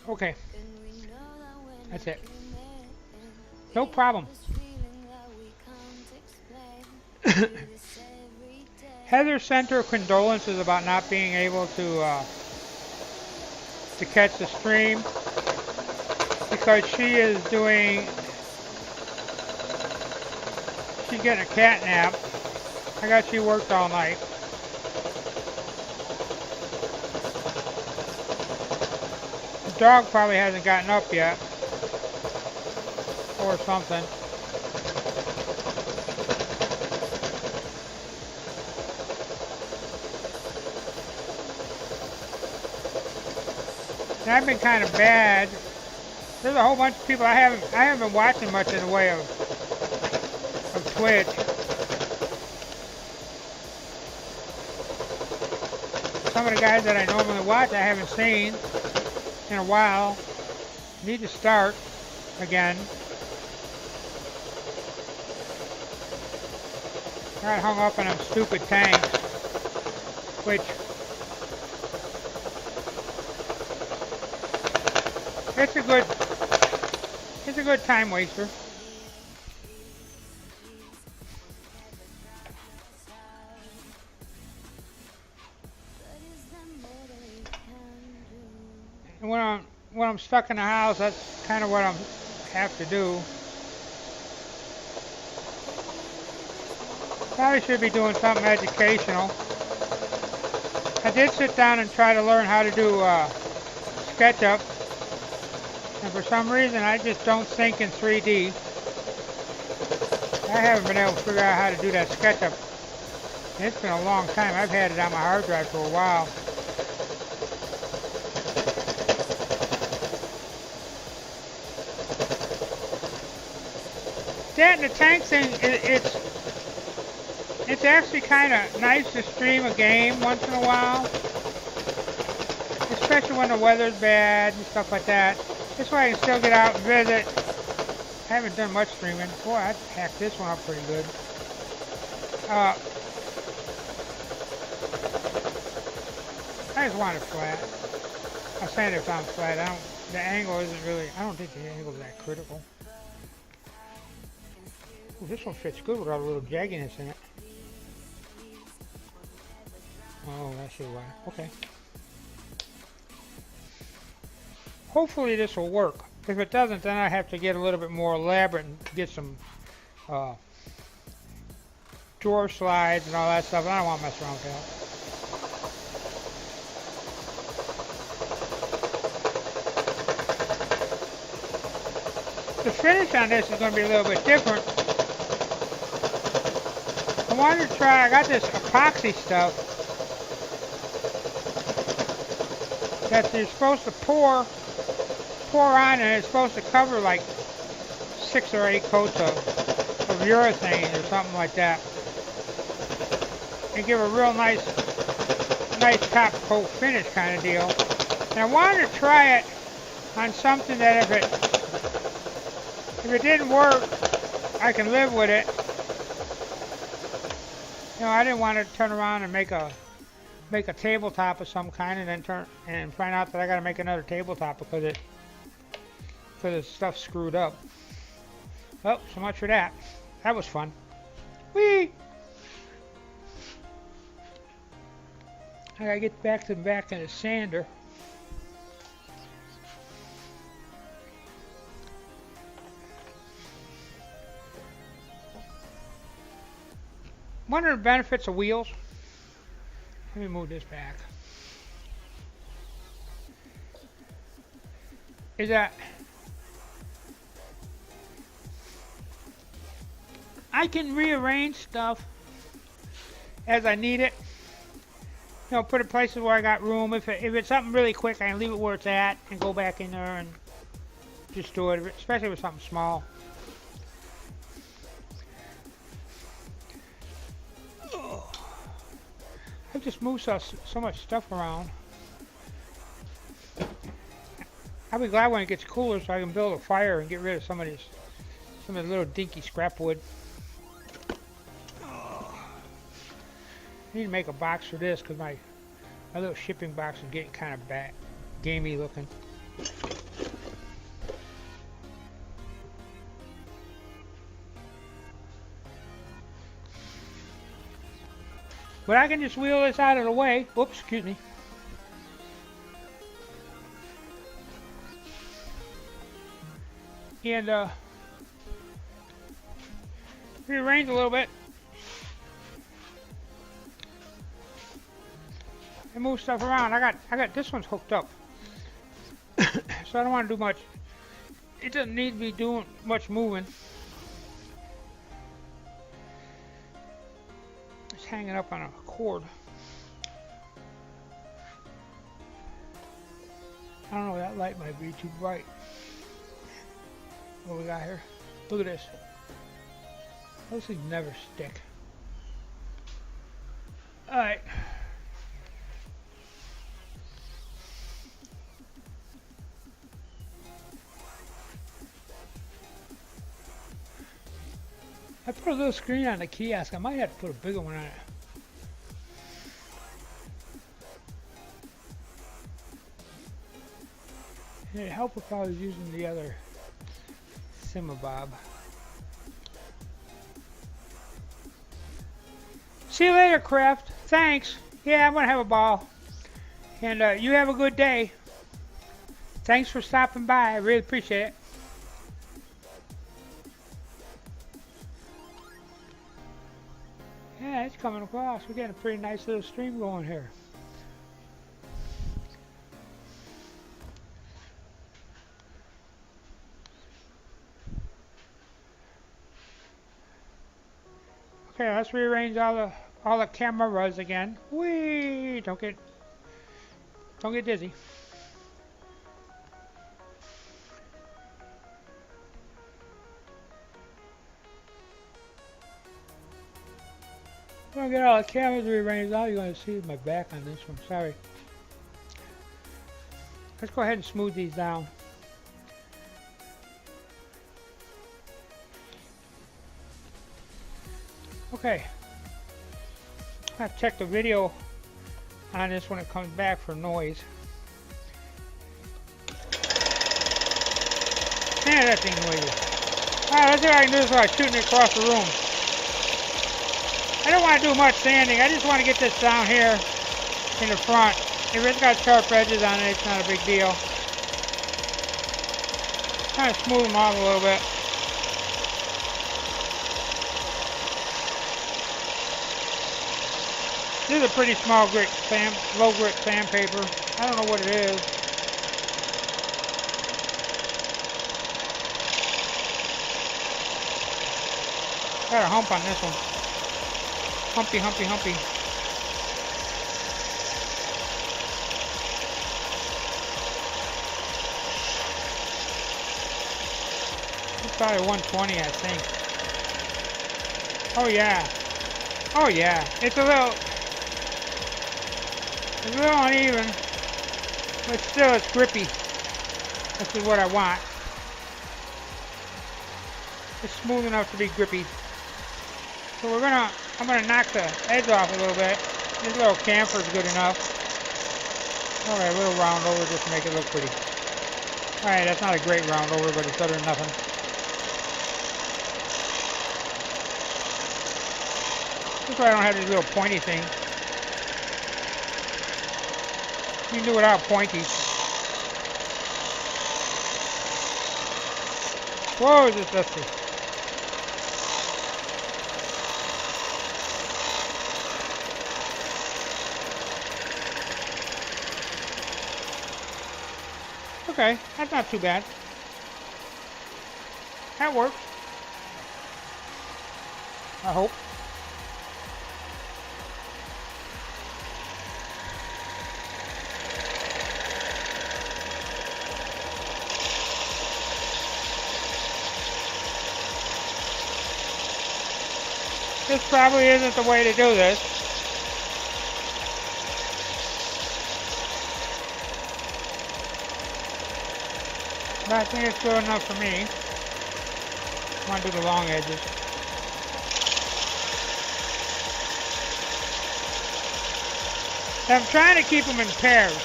Okay. That's it. No problem. Heather sent her condolences about not being able to catch the stream because she's getting a cat nap. I guess she worked all night. The dog probably hasn't gotten up yet or something. And I've been kind of bad. There's a whole bunch of people I haven't been watching much in the way of Twitch. Some of the guys that I normally watch I haven't seen in a while. Need to start again. I got hung up on them stupid tanks, which it's a good time waster. And when I'm stuck in the house, that's kind of what I have to do. Probably should be doing something educational. I did sit down and try to learn how to do SketchUp, and for some reason I just don't think in 3D. I haven't been able to figure out how to do that SketchUp. It's been a long time. I've had it on my hard drive for a while. That and the tank thing, it's actually kind of nice to stream a game once in a while, especially when the weather's bad and stuff like that. This way I can still get out and visit. I haven't done much streaming. Boy, I hacked this one up pretty good. I just want it flat. I'm saying if I'm flat, the angle isn't really, I don't think the angle is that critical. Ooh, this one fits good without a little jagginess in it. Oh, that's your way. Okay. Hopefully this will work. If it doesn't, then I have to get a little bit more elaborate and get some drawer slides and all that stuff. I don't want to mess around with that. The finish on this is going to be a little bit different. I wanted to try, I got this epoxy stuff that you're supposed to pour on, and it's supposed to cover like 6 or 8 coats of urethane or something like that, and give a real nice top coat finish kind of deal. And I wanted to try it on something that if it didn't work, I can live with it. You know, I didn't want to turn around and make a tabletop of some kind and then find out that I got to make another tabletop because the stuff's screwed up. Oh, so much for that. That was fun. Whee! I gotta get back in the sander. One of the benefits of wheels. Let me move this back. Is that I can rearrange stuff as I need it. You know, put it places where I got room. If it's something really quick, I can leave it where it's at and go back in there and just do it, especially with something small. I've just moved so much stuff around. I'll be glad when it gets cooler so I can build a fire and get rid of some of the little dinky scrap wood. I need to make a box for this because my little shipping box is getting kind of gamey looking. But I can just wheel this out of the way. Whoops, excuse me. And rearrange a little bit. And move stuff around. I got this one's hooked up. So I don't want to do much. It doesn't need to be doing much moving. It's hanging up on a cord. I don't know, that light might be too bright. What we got here? Look at this. Those things never stick. Alright. I put a little screen on the kiosk. I might have to put a bigger one on it. And it'd help if I was using the other Cimabob. See you later, Kraft. Thanks. Yeah, I'm gonna have a ball. And you have a good day. Thanks for stopping by. I really appreciate it. Yeah, it's coming across. We're getting a pretty nice little stream going here. Okay, let's rearrange all the cameras again. Whee! Don't get dizzy. I'm gonna get all the cameras rearranged. All you're gonna see is my back on this one. Sorry. Let's go ahead and smooth these down. Okay. I have to check the video on this when it comes back for noise. Man, that thing's noisy. Alright, let's see what I can do this without shooting it across the room. I don't want to do much sanding. I just want to get this down here in the front. If it's got sharp edges on it, it's not a big deal. Kind of smooth them off a little bit. This is a pretty small grit low grit sandpaper. I don't know what it is. Got a hump on this one. Humpy, humpy, humpy. It's probably 120, I think. Oh yeah. Oh yeah. It's a little uneven, but still it's grippy. This is what I want. It's smooth enough to be grippy. So I'm gonna knock the edge off a little bit. This little camfer is good enough. Okay, a little round over just to make it look pretty. Alright, that's not a great round over, but it's better than nothing. This way I don't have these little pointy things. You can do without pointies. Whoa, is this dusty? Okay, that's not too bad. That works. I hope. This probably isn't the way to do this. But I think it's good enough for me. I want to do the long edges. I'm trying to keep them in pairs.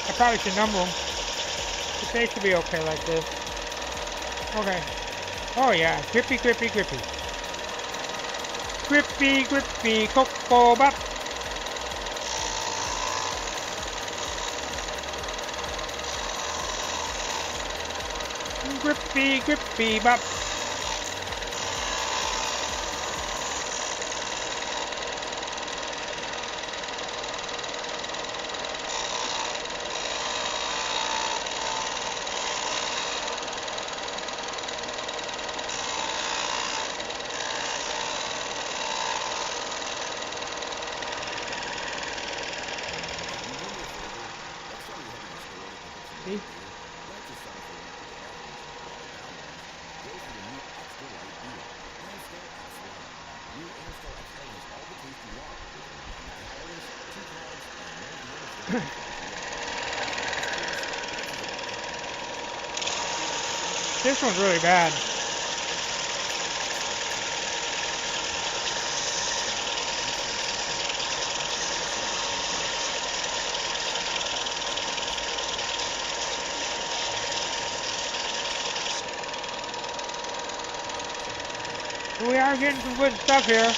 I probably should number them. But they should be okay like this. Okay. Oh yeah, grippy, grippy, grippy. Grippy, grippy, Cocoa Bop. Grippy, grippy, bop. See? Like the sun for go for the new extra light beer. Amstel X1. New Amstel X1 has all the taste you want. Calories, 2 carbs, and no administration. This one's really bad. We are getting some good stuff here.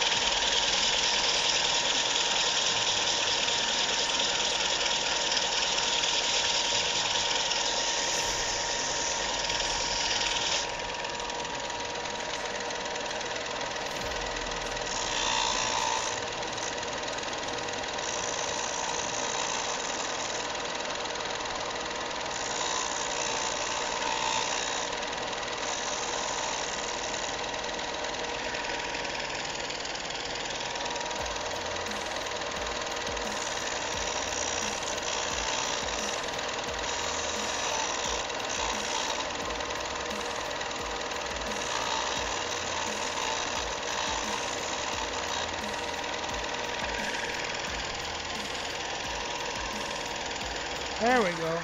There we go.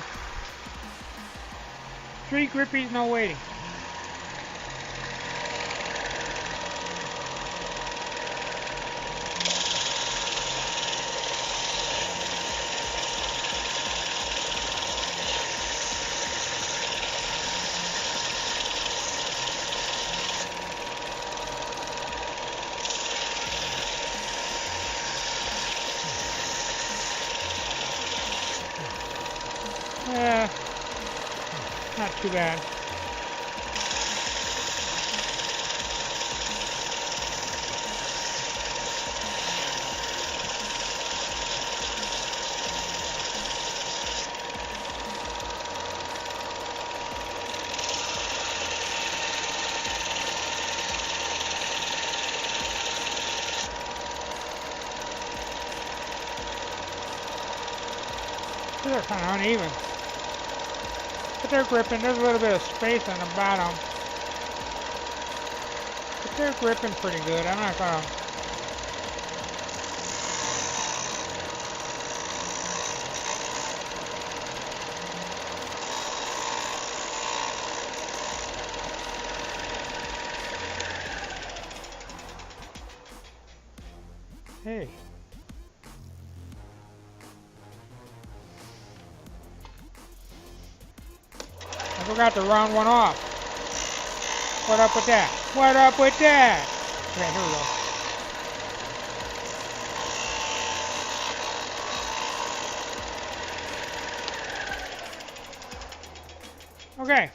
3 grippies, no waiting. Not too bad. They're kind of uneven. But they're gripping. There's a little bit of space on the bottom. But they're gripping pretty good. I'm not gonna... Hey. I forgot to round one off. What up with that? What up with that? Okay, here we go. Okay.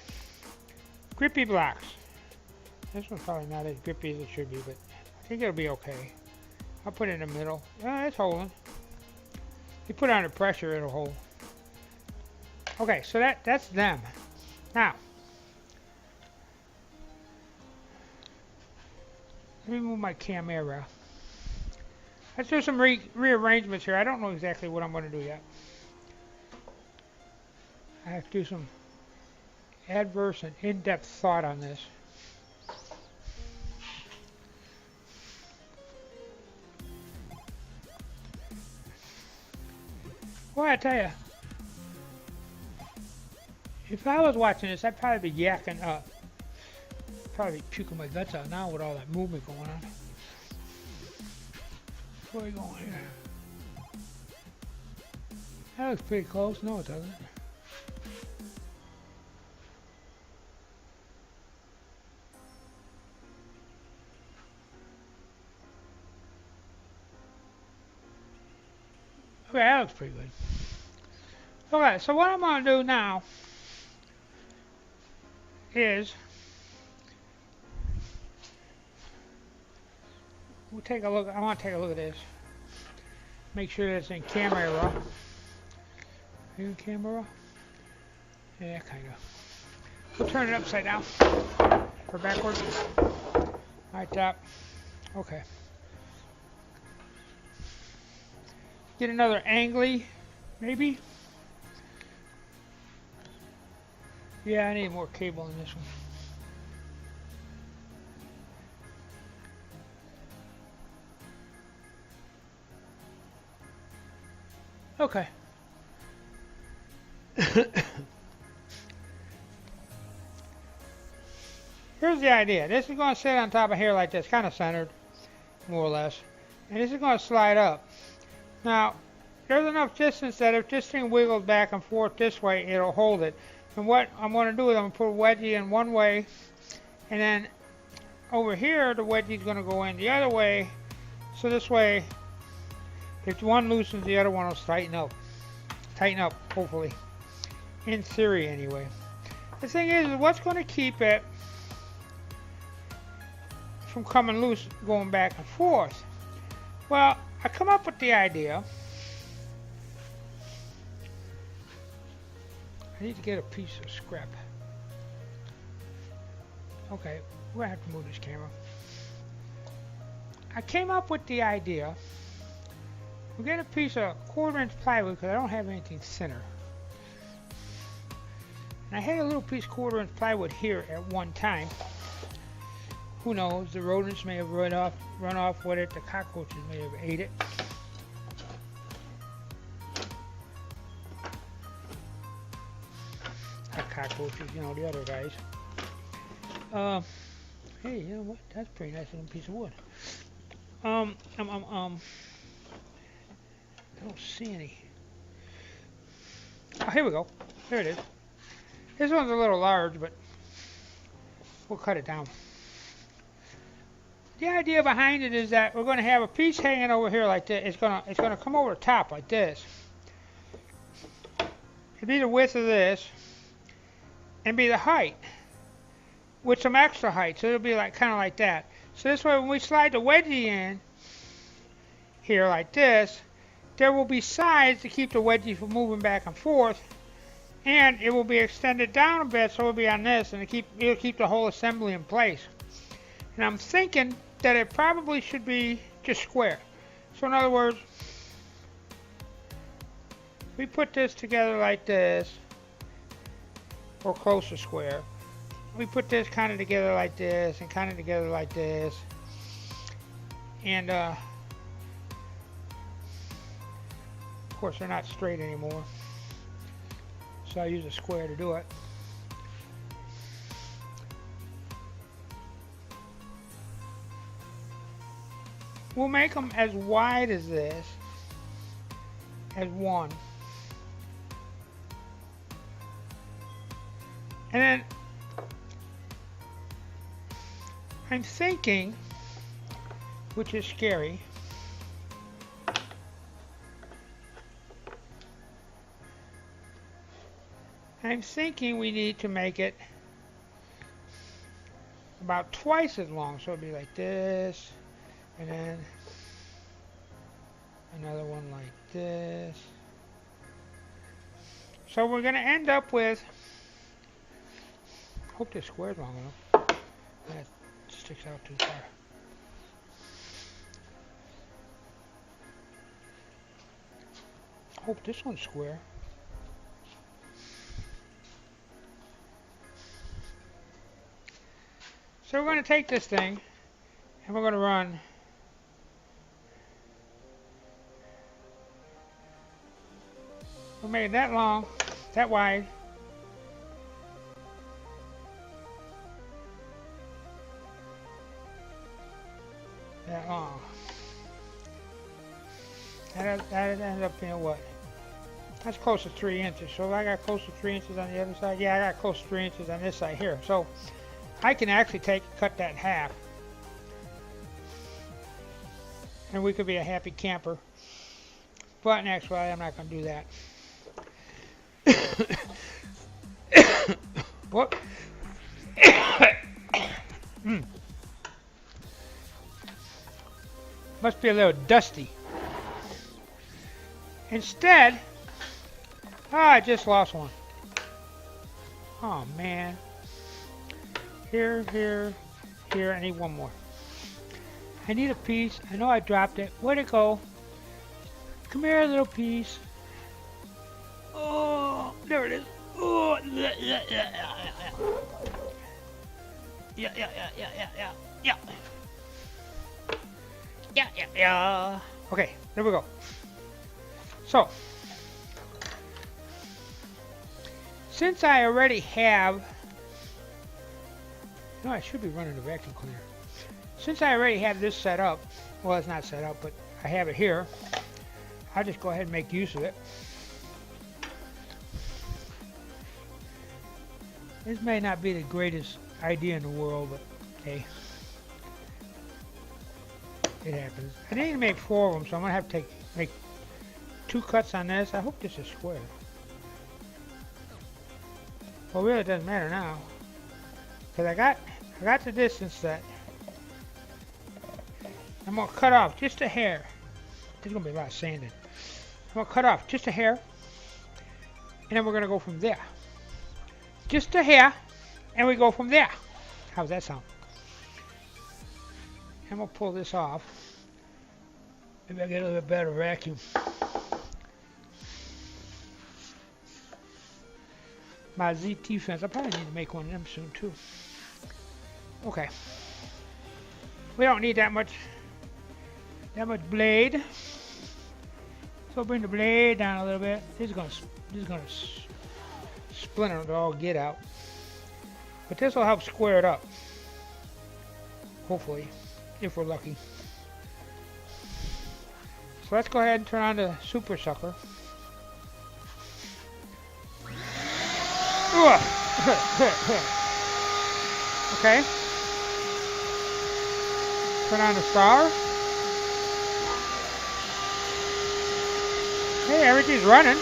Grippy blocks. This one's probably not as grippy as it should be, but I think it'll be okay. I'll put it in the middle. Oh, it's holding. If you put it under pressure, it'll hold. Okay, so that's them. Now, let me move my camera. Let's do some rearrangements here. I don't know exactly what I'm going to do yet. I have to do some adverse and in-depth thought on this. Boy, I tell you, if I was watching this, I'd probably be yakking up. Probably be puking my guts out now with all that movement going on. Where are we going here? That looks pretty close. No, it doesn't. Okay, that looks pretty good. Okay, so what I'm going to do now is we'll take a look. I want to take a look at this. Make sure that it's in camera. Are you in camera? Yeah, kind of. We'll turn it upside down or backwards. Right, top. Okay. Get another angly, maybe. Yeah, I need more cable in this one. Okay. Here's the idea. This is going to sit on top of here like this, kind of centered, more or less. And this is going to slide up. Now, there's enough distance that if this thing wiggles back and forth this way, it'll hold it. And what I'm going to do is I'm going to put a wedgie in one way, and then over here the wedgie is going to go in the other way. So this way, if one loosens, the other one will tighten up. Tighten up, hopefully. In theory, anyway. The thing is, what's going to keep it from coming loose, going back and forth? Well, I come up with the idea. I need to get a piece of scrap. Okay, we're going to have to move this camera. I came up with the idea. We'll get a piece of 1/4 inch plywood because I don't have anything thinner. And I had a little piece of 1/4 inch plywood here at one time. Who knows? The rodents may have run off with it. The cockroaches may have ate it. Not cockroaches, you know, the other guys. Hey, you know what? That's a pretty nice little piece of wood. I don't see any. Oh, here we go. There it is. This one's a little large, but we'll cut it down. The idea behind it is that we're going to have a piece hanging over here like this. It's going to come over the top like this. It'll be the width of this, and be the height with some extra height. So it'll be like kind of like that. So this way, when we slide the wedgie in here like this, there will be sides to keep the wedgie from moving back and forth, and it will be extended down a bit, so it'll be on this, and it'll keep the whole assembly in place. And I'm thinking that it probably should be just square. So in other words, we put this together like this, or close to square. We put this kind of together like this, and kind of together like this, and of course they're not straight anymore, so I use a square to do it. We'll make them as wide as this, as one. And then I'm thinking, which is scary, I'm thinking we need to make it about twice as long. So it'll be like this, and then another one like this. So we're going to end up with, hope this square's long enough. That sticks out too far. Hope this one's square. So we're going to take this thing and we're going to run we'll make it that long, that wide, that long. That ended up being what? That's close to 3 inches. So I got close to 3 inches on the other side. Yeah, I got close to 3 inches on this side here. So I can actually cut that in half, and we could be a happy camper. But in actuality, I'm not going to do that. What? Must be a little dusty. Instead, I just lost one. Oh man. Here, here, here. I need one more. I need a piece. I know I dropped it. Where'd it go? Come here, little piece. Oh, there it is. Oh, yeah. Yeah. Okay, there we go. So, since I already have, no, I should be running the vacuum cleaner. Since I already have this set up, well, it's not set up, but I have it here, I'll just go ahead and make use of it. This may not be the greatest idea in the world, but hey, it happens. I need to make 4 of them, so I'm gonna have to make 2 cuts on this. I hope this is square. Well, really, it doesn't matter now, because I got the distance set. I'm gonna cut off just a hair. There's gonna be a lot of sanding. I'm gonna cut off just a hair, and then we're gonna go from there. Just a hair, and we go from there. How's that sound? I'm gonna pull this off. Maybe I'll get a little bit better vacuum. My ZT fence. I probably need to make one of them soon too. Okay. We don't need that much blade. So bring the blade down a little bit. This is gonna splinter it all get out. But this will help square it up. Hopefully, if we're lucky. So let's go ahead and turn on the super sucker. Okay. Turn on the star. Hey, everything's running.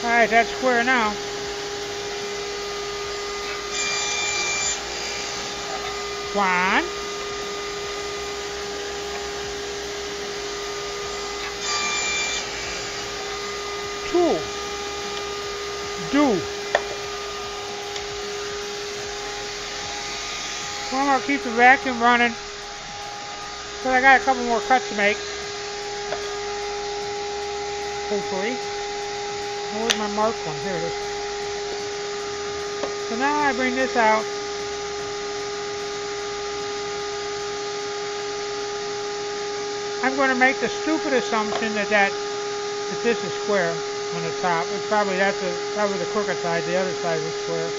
Alright, that's square now. One. Two. Do. So I'm gonna keep the vacuum running. So I got a couple more cuts to make. Hopefully. Where's my marked one? Here it is. So now I bring this out. I'm going to make the stupid assumption that this is square on the top. It's probably that was the crooked side. The other side was square.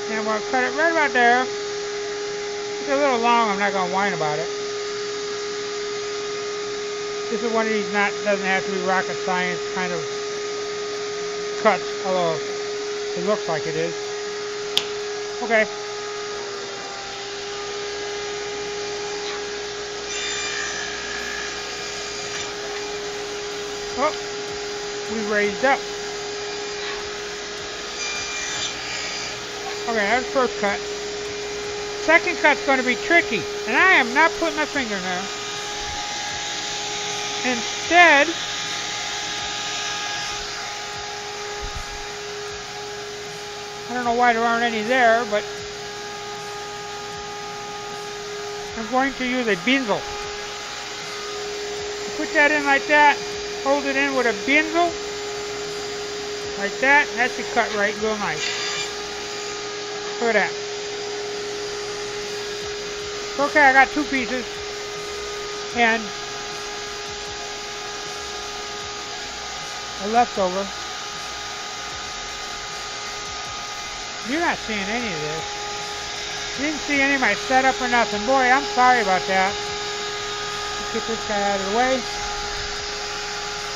And I'm going to cut it right about there. It's a little long. I'm not going to whine about it. This is one of these doesn't have to be rocket science kind of cuts, although it looks like it is. Okay. Oh, we raised up. Okay, that's the first cut. Second cut's going to be tricky, and I am not putting my finger in there. Instead, I don't know why there aren't any there, but I'm going to use a Binzel. Put that in like that, hold it in with a Binzel, like that, and that should cut right real nice. Look at that. Okay, I got 2 pieces, and a leftover. You're not seeing any of this. You didn't see any of my setup or nothing. Boy, I'm sorry about that. Let's get this guy out of the way.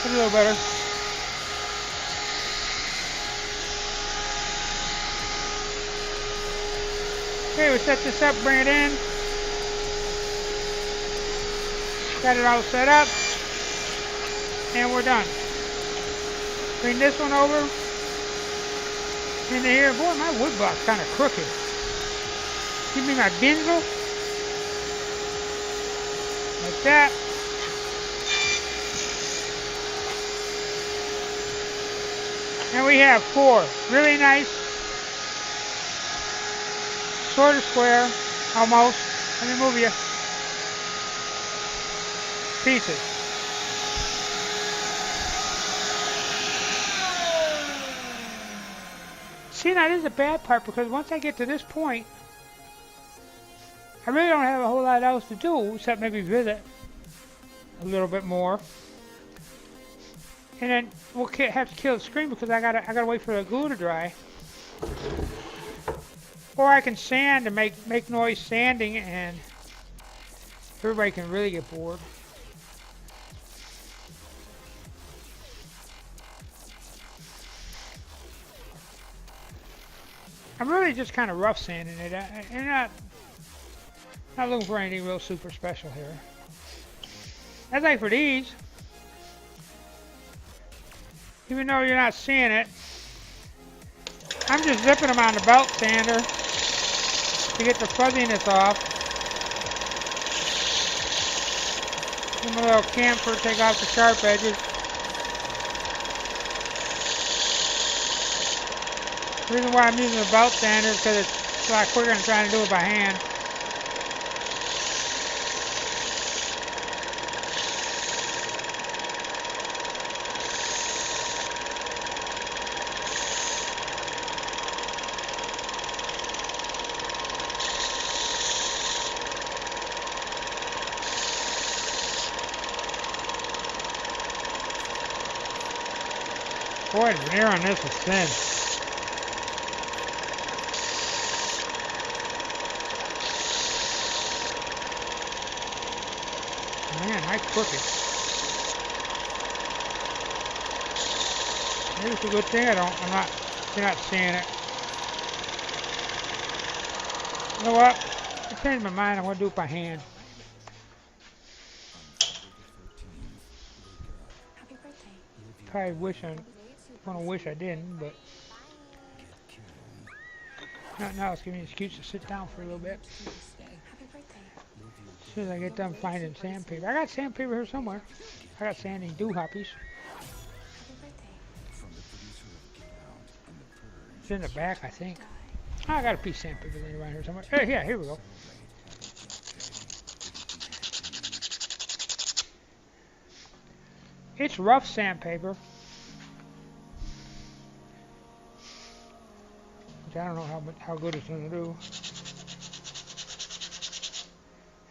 Get a little better. Okay, we set this up, bring it in. Got it all set up. And we're done. Bring this one over into here. Boy, my wood block's kind of crooked. Give me my Binzel. Like that. And we have 4 really nice, sort of square, almost. Let me move you. Pieces. See, that is the bad part, because once I get to this point, I really don't have a whole lot else to do except maybe visit a little bit more. And then we'll have to kill the screen because I gotta wait for the glue to dry. Or I can sand and make noise sanding, and everybody can really get bored. I'm really just kind of rough sanding it. I'm not looking for anything real super special here. That's like for these. Even though you're not seeing it, I'm just zipping them on the belt sander to get the fuzziness off. Give them a little camphor, take off the sharp edges. The reason why I'm using a belt sander is because it's a lot quicker than trying to do it by hand. Boy, the veneer on this is thin. Man, nice crooked. Maybe it's a good thing you're not seeing it. You know what? I changed my mind. I'm gonna do it by hand. Happy birthday. Probably wish I didn't, but now it's giving me an excuse to sit down for a little bit. Happy birthday. As soon as I get done finding sandpaper. I got sandpaper here somewhere. I got sanding doohoppies. Happy birthday. It's in the back, I think. Oh, I got a piece of sandpaper laying around here somewhere. Hey, yeah, here we go. It's rough sandpaper. Which I don't know how good it's going to do.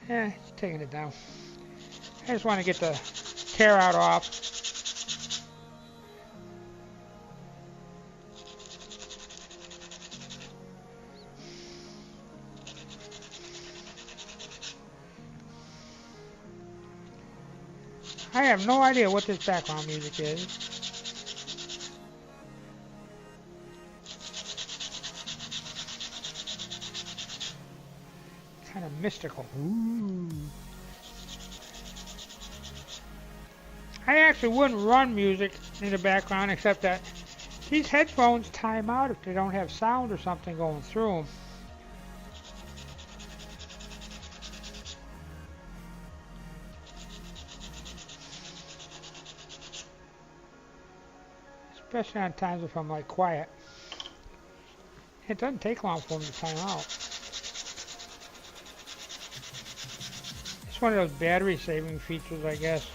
It's taking it down. I just want to get the tear out off. I have no idea what this background music is. Kind of mystical. Ooh. I actually wouldn't run music in the background, except that these headphones time out if they don't have sound or something going through them. Especially on times if I'm like quiet. It doesn't take long for them to time out. It's one of those battery saving features, I guess.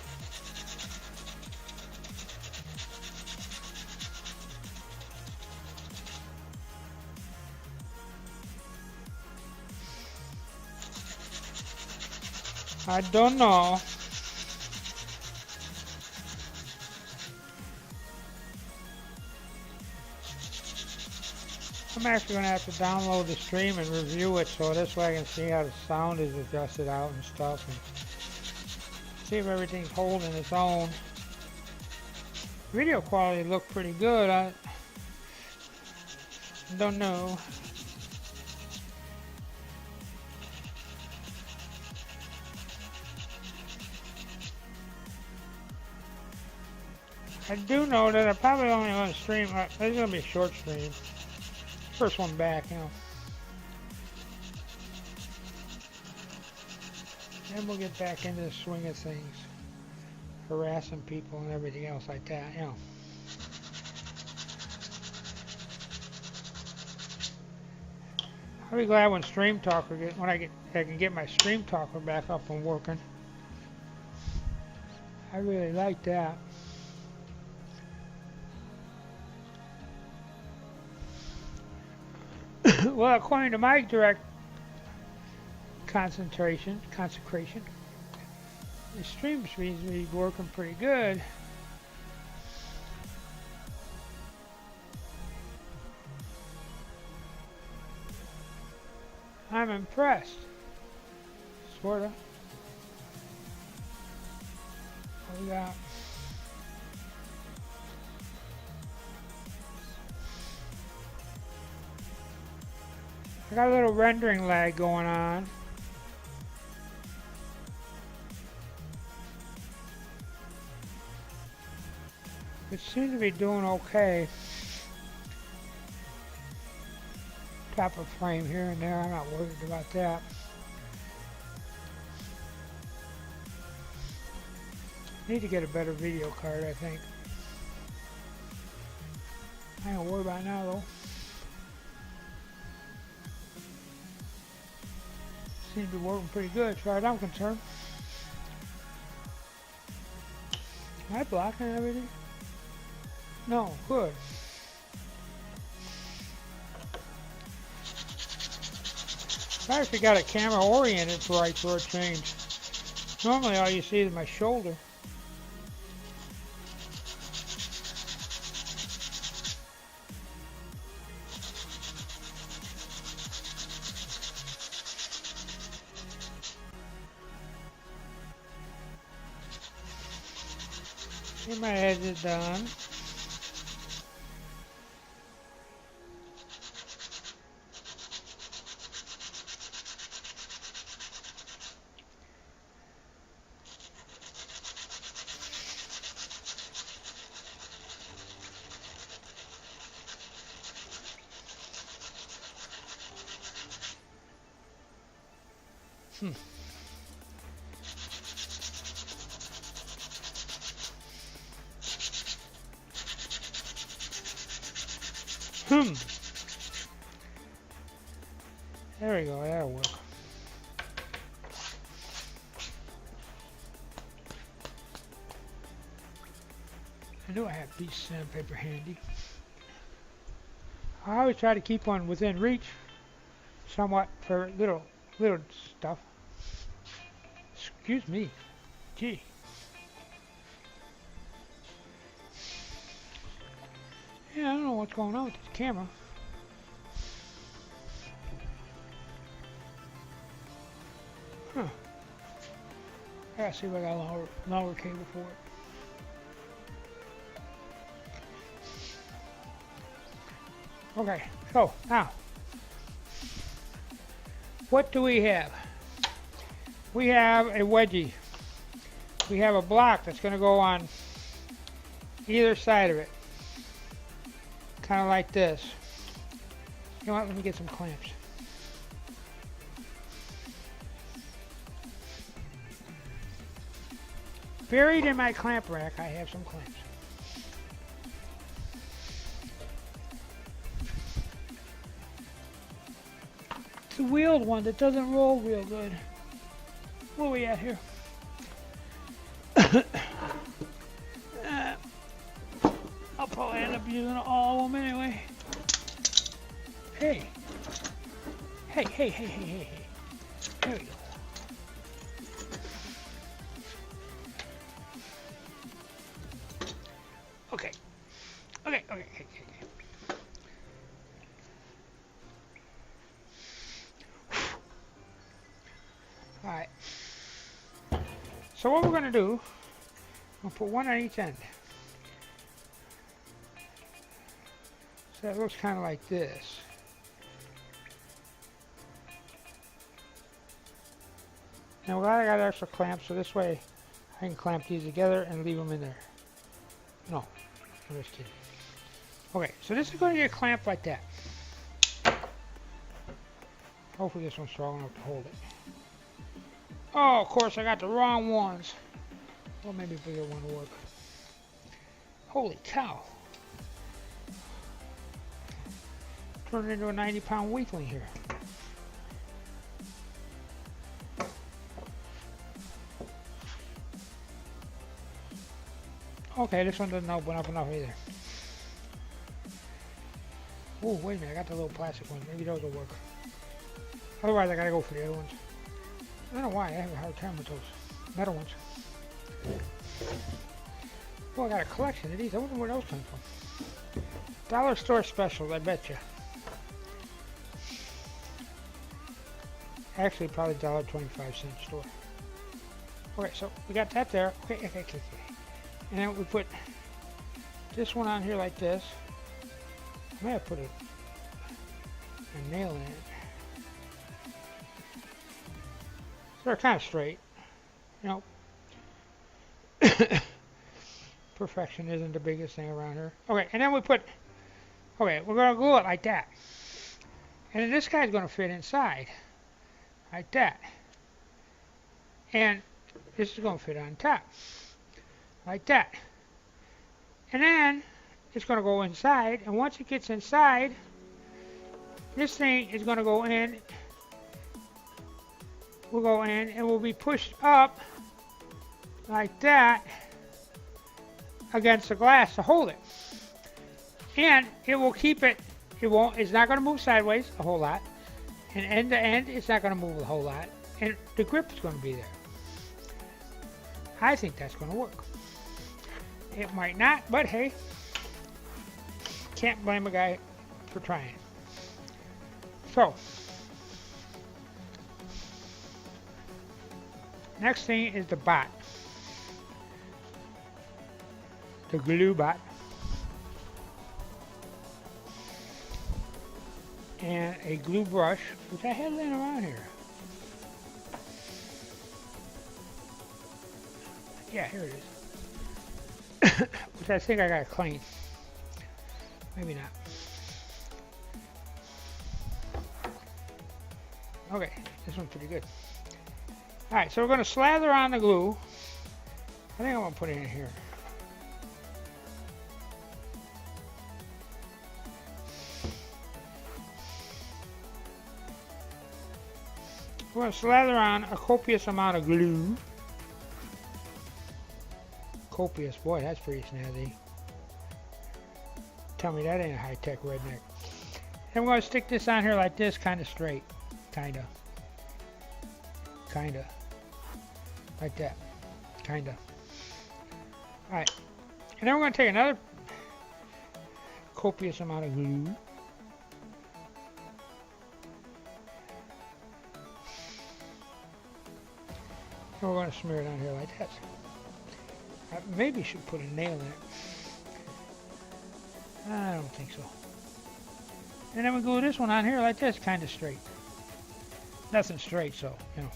I don't know. I'm actually going to have to download the stream and review it so this way I can see how the sound is adjusted out and stuff, and see if everything's holding its own. Video quality looked pretty good. I don't know. I do know that I probably only want to stream. It's going to be a short stream. First one back, you know. Then we'll get back into the swing of things. Harassing people and everything else like that, you know. I'll be glad when Stream Talker I can get my Stream Talker back up and working. I really like that. Well, according to my direct consecration, the stream seems to be working pretty good. I'm impressed. Sorta. What we got? I got a little rendering lag going on. It seems to be doing okay. Drop a frame here and there, I'm not worried about that. Need to get a better video card, I think. I ain't gonna worry about it now though. Seems to be working pretty good as far as I'm concerned. Am I blocking everything? No, good. I actually got a camera oriented right for a change. Normally all you see is my shoulder. Get my edges done. There we go, that'll work. I knew I had a piece of sandpaper handy. I always try to keep one within reach, somewhat, for little stuff. Excuse me. Gee. Yeah, I don't know what's going on with this camera. Huh. I gotta see if I got a longer cable for it. Okay, so now, what do we have? We have a wedgie. We have a block that's going to go on either side of it. Kind of like this. You know what, let me get some clamps. Buried in my clamp rack, I have some clamps. It's a wheeled one that doesn't roll real good. Where are we at here? I'll probably end up using all of them anyway. Hey. Hey. There we go. Okay. Alright. So what we're going to do, we'll put one on each end. So it looks kind of like this. Now I'm glad I got extra clamps, so this way I can clamp these together and leave them in there. No, I'm just kidding. Okay, so this is going to get clamped like that. Hopefully this one's strong enough to hold it. Oh, of course, I got the wrong ones. Well, maybe a bigger one will work. Holy cow. Turned into a 90-pound weakling here. Okay, this one doesn't open up enough either. Oh, wait a minute, I got the little plastic ones. Maybe those will work. Otherwise, I gotta go for the other ones. I don't know why, I have a hard time with those metal ones. Oh, I got a collection of these. I wonder where those come from. Dollar store specials, I bet you. Actually, probably $1.25 store. Okay, so we got that there. Okay. And then we put this one on here like this. I may have put a nail in it. So they're kind of straight. You know, perfection isn't the biggest thing around here. Okay, and then we put, okay, we're going to glue it like that. And then this guy's going to fit inside. Like that. And this is going to fit on top. Like that. And then it's going to go inside. And once it gets inside, this thing is going to go in. We'll go in and will be pushed up like that against the glass to hold it. And it will keep it, it's not going to move sideways a whole lot. And end to end, it's not going to move a whole lot. And the grip is going to be there. I think that's going to work. It might not, but hey, can't blame a guy for trying. So, next thing is the bot. The glue bot. And a glue brush, which I had laying around here. Yeah, here it is. Which I think I got clean. Maybe not. Okay, this one's pretty good. Alright, so we're going to slather on the glue. I think I'm going to put it in here. We're going to slather on a copious amount of glue. Copious, boy, that's pretty snazzy. Tell me that ain't a high-tech redneck. And we're going to stick this on here like this, kind of straight. Kind of. Like that. Kind of. Alright. And then we're going to take another copious amount of glue. And we're going to smear it on here like this. I maybe should put a nail in it. I don't think so. And then we glue this one on here like this, kind of straight. Nothing straight, so, you know.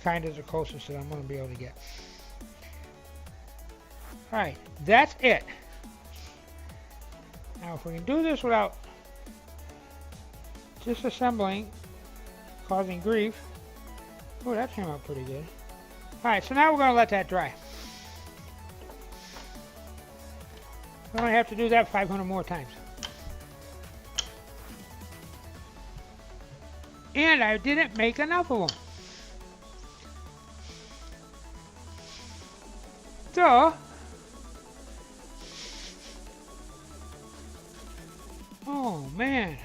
Kind of the closest that I'm going to be able to get. Alright, that's it. Now if we can do this without disassembling, causing grief. Oh, that came out pretty good. Alright, so now we're going to let that dry. We're going to have to do that 500 more times. And I didn't make enough of them. So, oh man.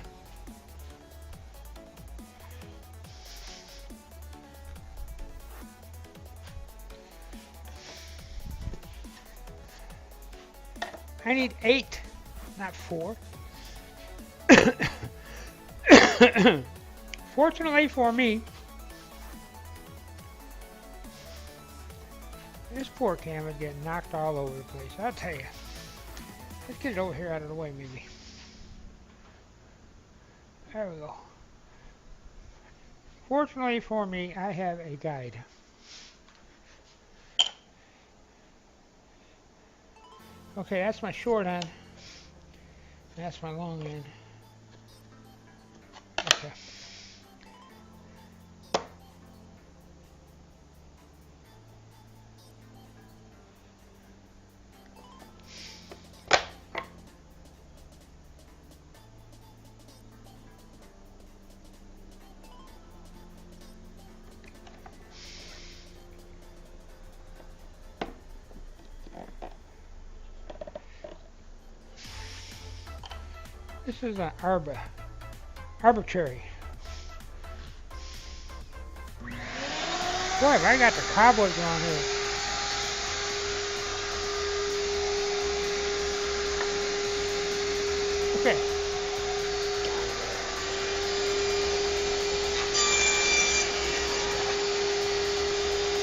I need 8, not 4. Fortunately for me, this poor cam is getting knocked all over the place. I'll tell you. Let's get it over here out of the way, maybe. There we go. Fortunately for me, I have a guide. Okay, that's my short end. That's my long end. Okay. This is an arbitrary. Boy, I got the cowboys on here. Okay.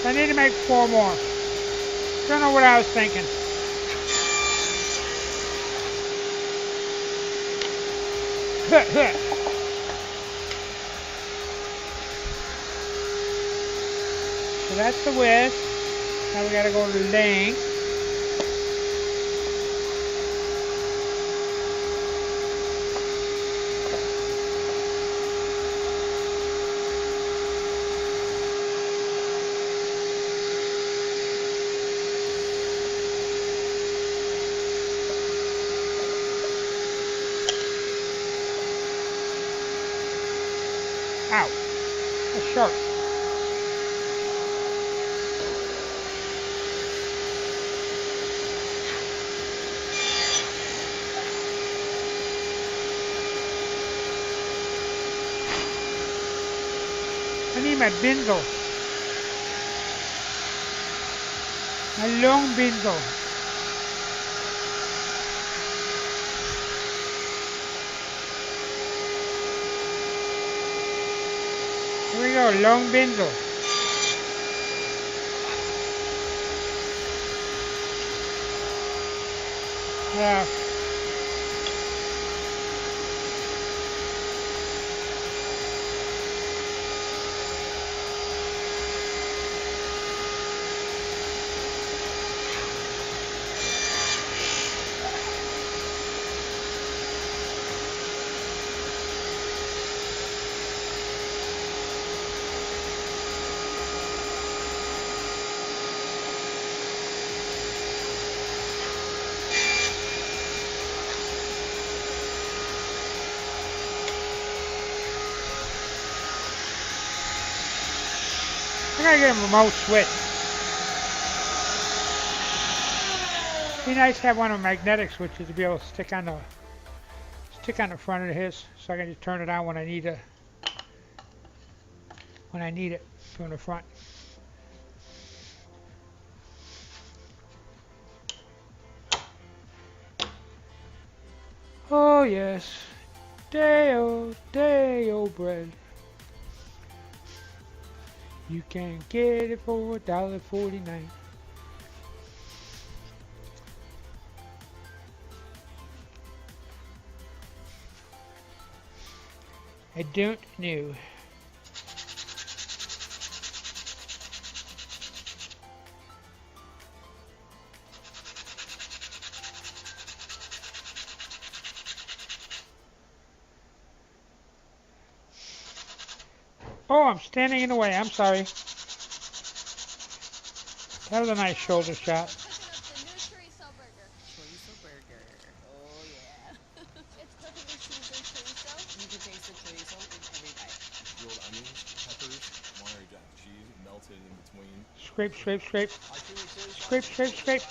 I need to make 4 more. Don't know what I was thinking. So that's the width. Now we gotta go to length. Ow, that's sharp. I need my bindle. My long bindle. Here we go, long bindle. Yeah. I gotta get a remote switch. Be nice to have one of the magnetic switches to be able to stick on the front of his, so I can just turn it on when I need it from the front. Oh yes, Deo, Deo bread. You can get it for $1.49. I don't know. Oh, I'm standing in the way. I'm sorry. That was a nice shoulder shot. Cooking up the new chorizo burger. Oh yeah. It's cooking with Caesar chorizo. You can taste the chorizo in every bite. Grilled onions, peppers, Monterey Jack cheese melted in between. Scrape, scrape, scrape. Scrape, scrape, scrape.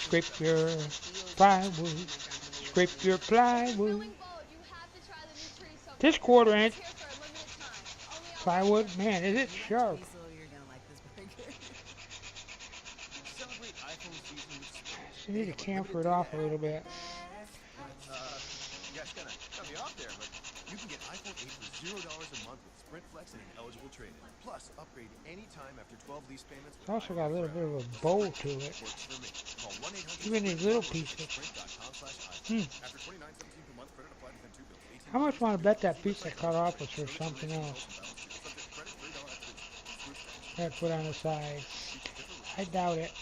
Scrape your plywood. Scrape your plywood. This 1/4 inch plywood, man, is it sharp? Diesel, you're gonna like this burger. Celebrate iPhone season with Sprint. So you need to camfer it off a little bit. You guys gotta cut me off there, but you can get iPhone 8 for $0 a month with Sprint Flex and an eligible trade-in. Plus, upgrade anytime after 12 lease payments. It's also got a little bit of a bowl to it. Works for me. Call 1-800 Even these little pieces. Sprint.com/iPhone. After $29.17 per month, credit applied within 2 bills. 18 How much want to bet that piece I cut off was for something else? That put on the side. I doubt it.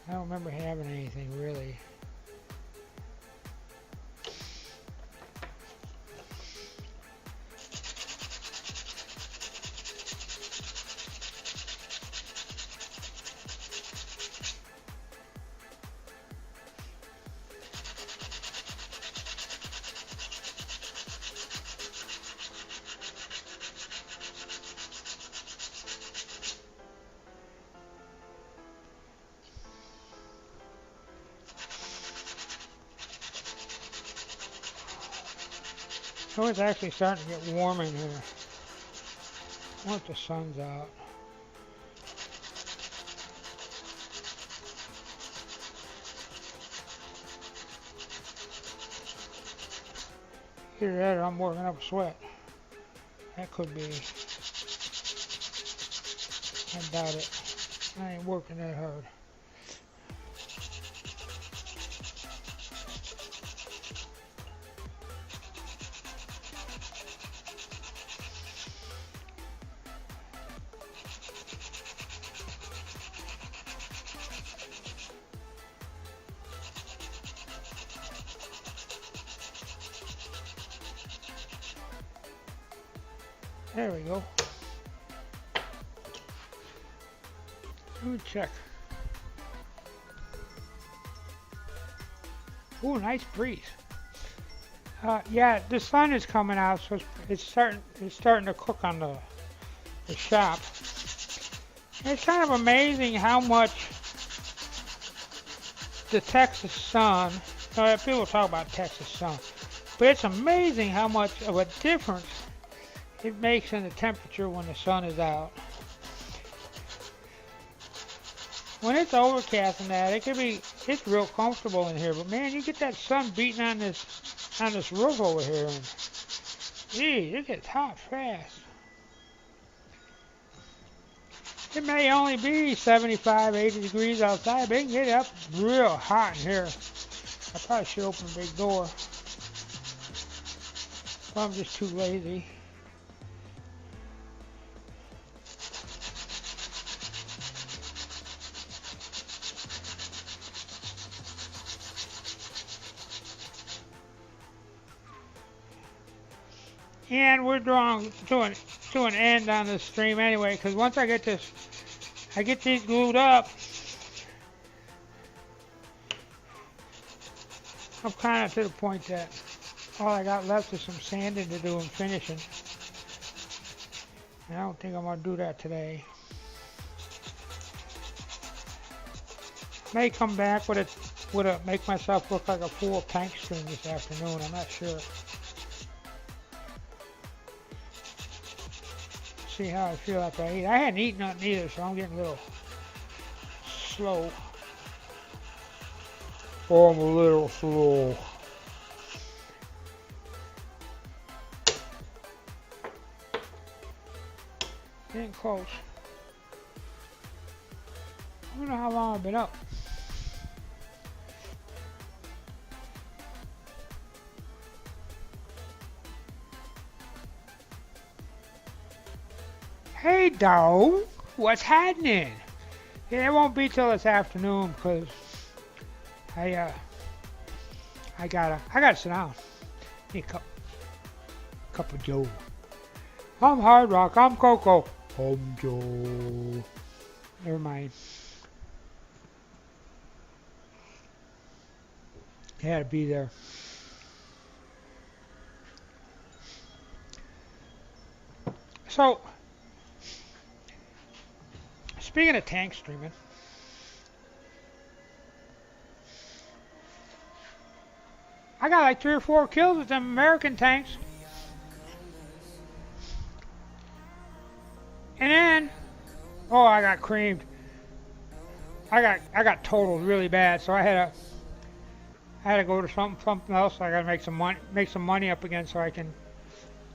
I don't remember having anything really. So it's actually starting to get warm in here. Once the sun's out. Either that or I'm working up a sweat. That could be. I doubt it. I ain't working that hard. There we go. Let me check. Ooh, nice breeze. Yeah, the sun is coming out, so it's starting to cook on the shop. It's kind of amazing how much the Texas sun. People talk about Texas sun, but it's amazing how much of a difference it makes in the temperature when the sun is out. When it's overcast and that, it's real comfortable in here. But man, you get that sun beating on this roof over here, and geez, it gets hot fast. It may only be 75, 80 degrees outside, but it can get up real hot in here. I probably should open a big door, but I'm just too lazy. And we're drawing to an end on this stream anyway, because once I get these glued up, I'm kind of to the point that all I got left is some sanding to do and finishing. And I don't think I'm gonna do that today. May come back with a make myself look like a full tank stream this afternoon. I'm not sure. See how I feel after I eat. I hadn't eaten nothing either, so I'm getting a little slow. Oh, I'm a little slow. Getting close. I don't know how long I've been up. Hey dog, what's happening? Yeah, it won't be till this afternoon because I gotta sit down. Need a cup of Joe. I'm Hard Rock. I'm Coco. I'm Joe. Never mind. He had to be there. So, speaking of tank streaming, I got like 3 or 4 kills with them American tanks. And then, oh, I got creamed. I got totaled really bad, so I had to go to something else. I got to make some money up again so I can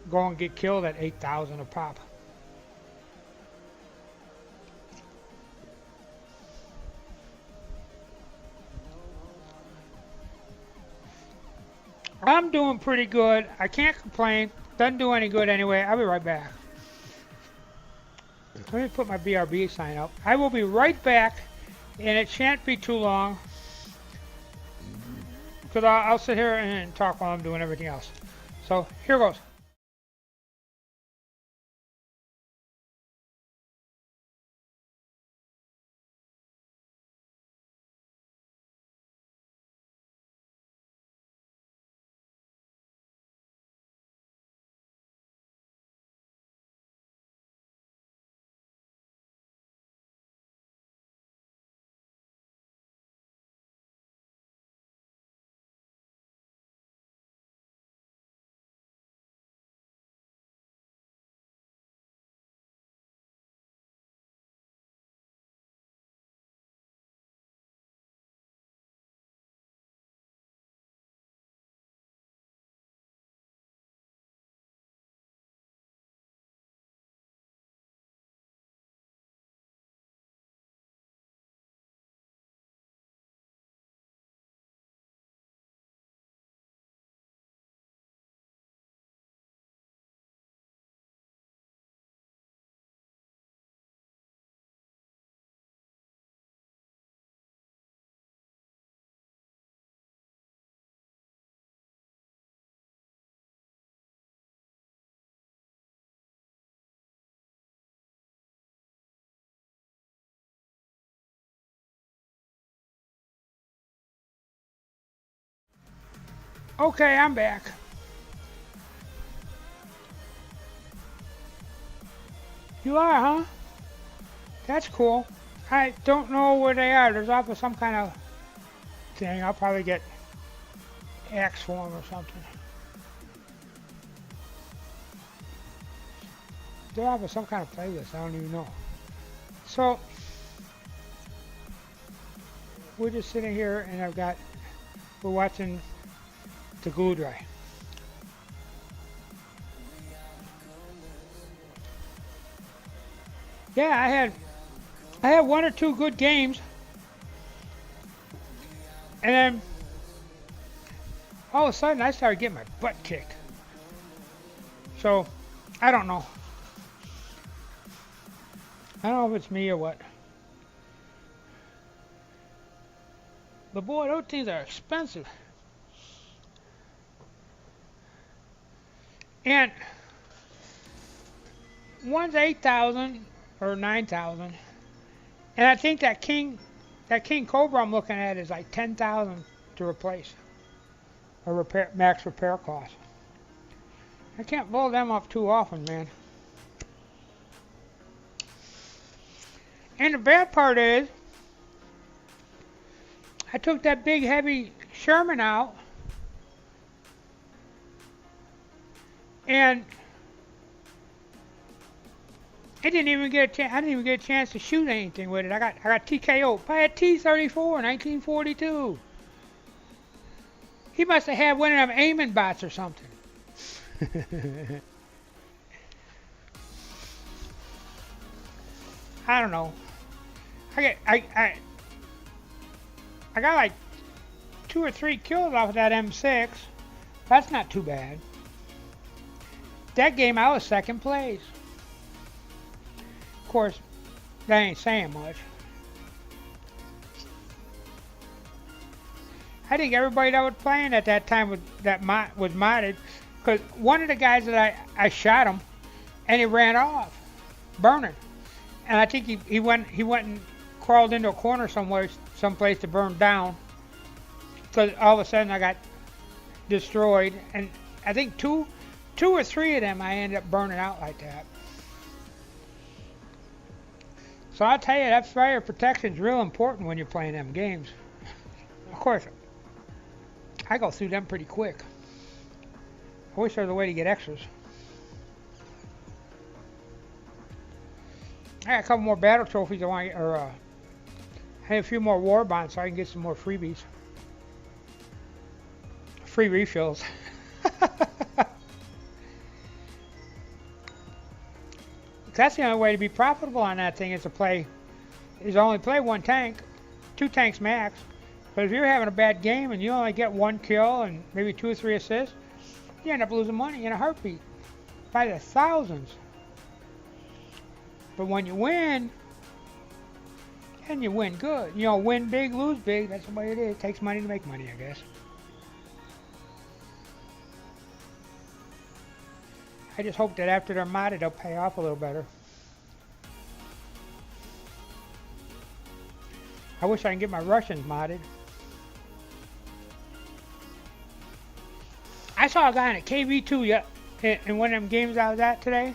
go and get killed at 8,000 a pop. I'm doing pretty good. I can't complain. Doesn't do any good anyway. I'll be right back. Let me put my BRB sign up. I will be right back, and it shan't be too long, because I'll sit here and talk while I'm doing everything else. So here goes. Okay, I'm back. You are, huh? That's cool. I don't know where they are. There's off of some kind of thing. I'll probably get Axe for them or something. They're off of some kind of playlist. I don't even know. So, we're just sitting here and we're watching the glue dry. Yeah, I had one or two good games, and then all of a sudden I started getting my butt kicked. So, I don't know. I don't know if it's me or what. But boy, those things are expensive. And one's 8,000 or 9,000, and I think that King Cobra I'm looking at is like 10,000 to replace, a max repair cost. I can't blow them up too often, man. And the bad part is, I took that big heavy Sherman out, and I didn't even get a chance to shoot anything with it. I got TKO by a T-34 in 1942. He must have had one of them aiming bots or something. I don't know. I got like 2 or 3 kills off of that M6. That's not too bad. That game I was second place. Of course, that ain't saying much. I think everybody that was playing at that time was modded, because one of the guys that I shot him, and he ran off, burning, and I think he went and crawled into a corner someplace to burn down, because all of a sudden I got destroyed, and I think two or three of them I ended up burning out like that. So I'll tell you, that fire protection is real important when you're playing them games. Of course, I go through them pretty quick. I wish there was a way to get extras. I got a couple more battle trophies I want to get, or I had a few more war bonds so I can get some more freebies. Free refills. That's the only way to be profitable on that thing is only play one tank, 2 tanks max. But if you're having a bad game and you only get 1 kill and maybe 2 or 3 assists, you end up losing money in a heartbeat by the thousands. But when you win, and you win good, win big, lose big, that's the way it is. It takes money to make money, I guess. I just hope that after they're modded, they'll pay off a little better. I wish I can get my Russians modded. I saw a guy in a KV2 in one of them games I was at today.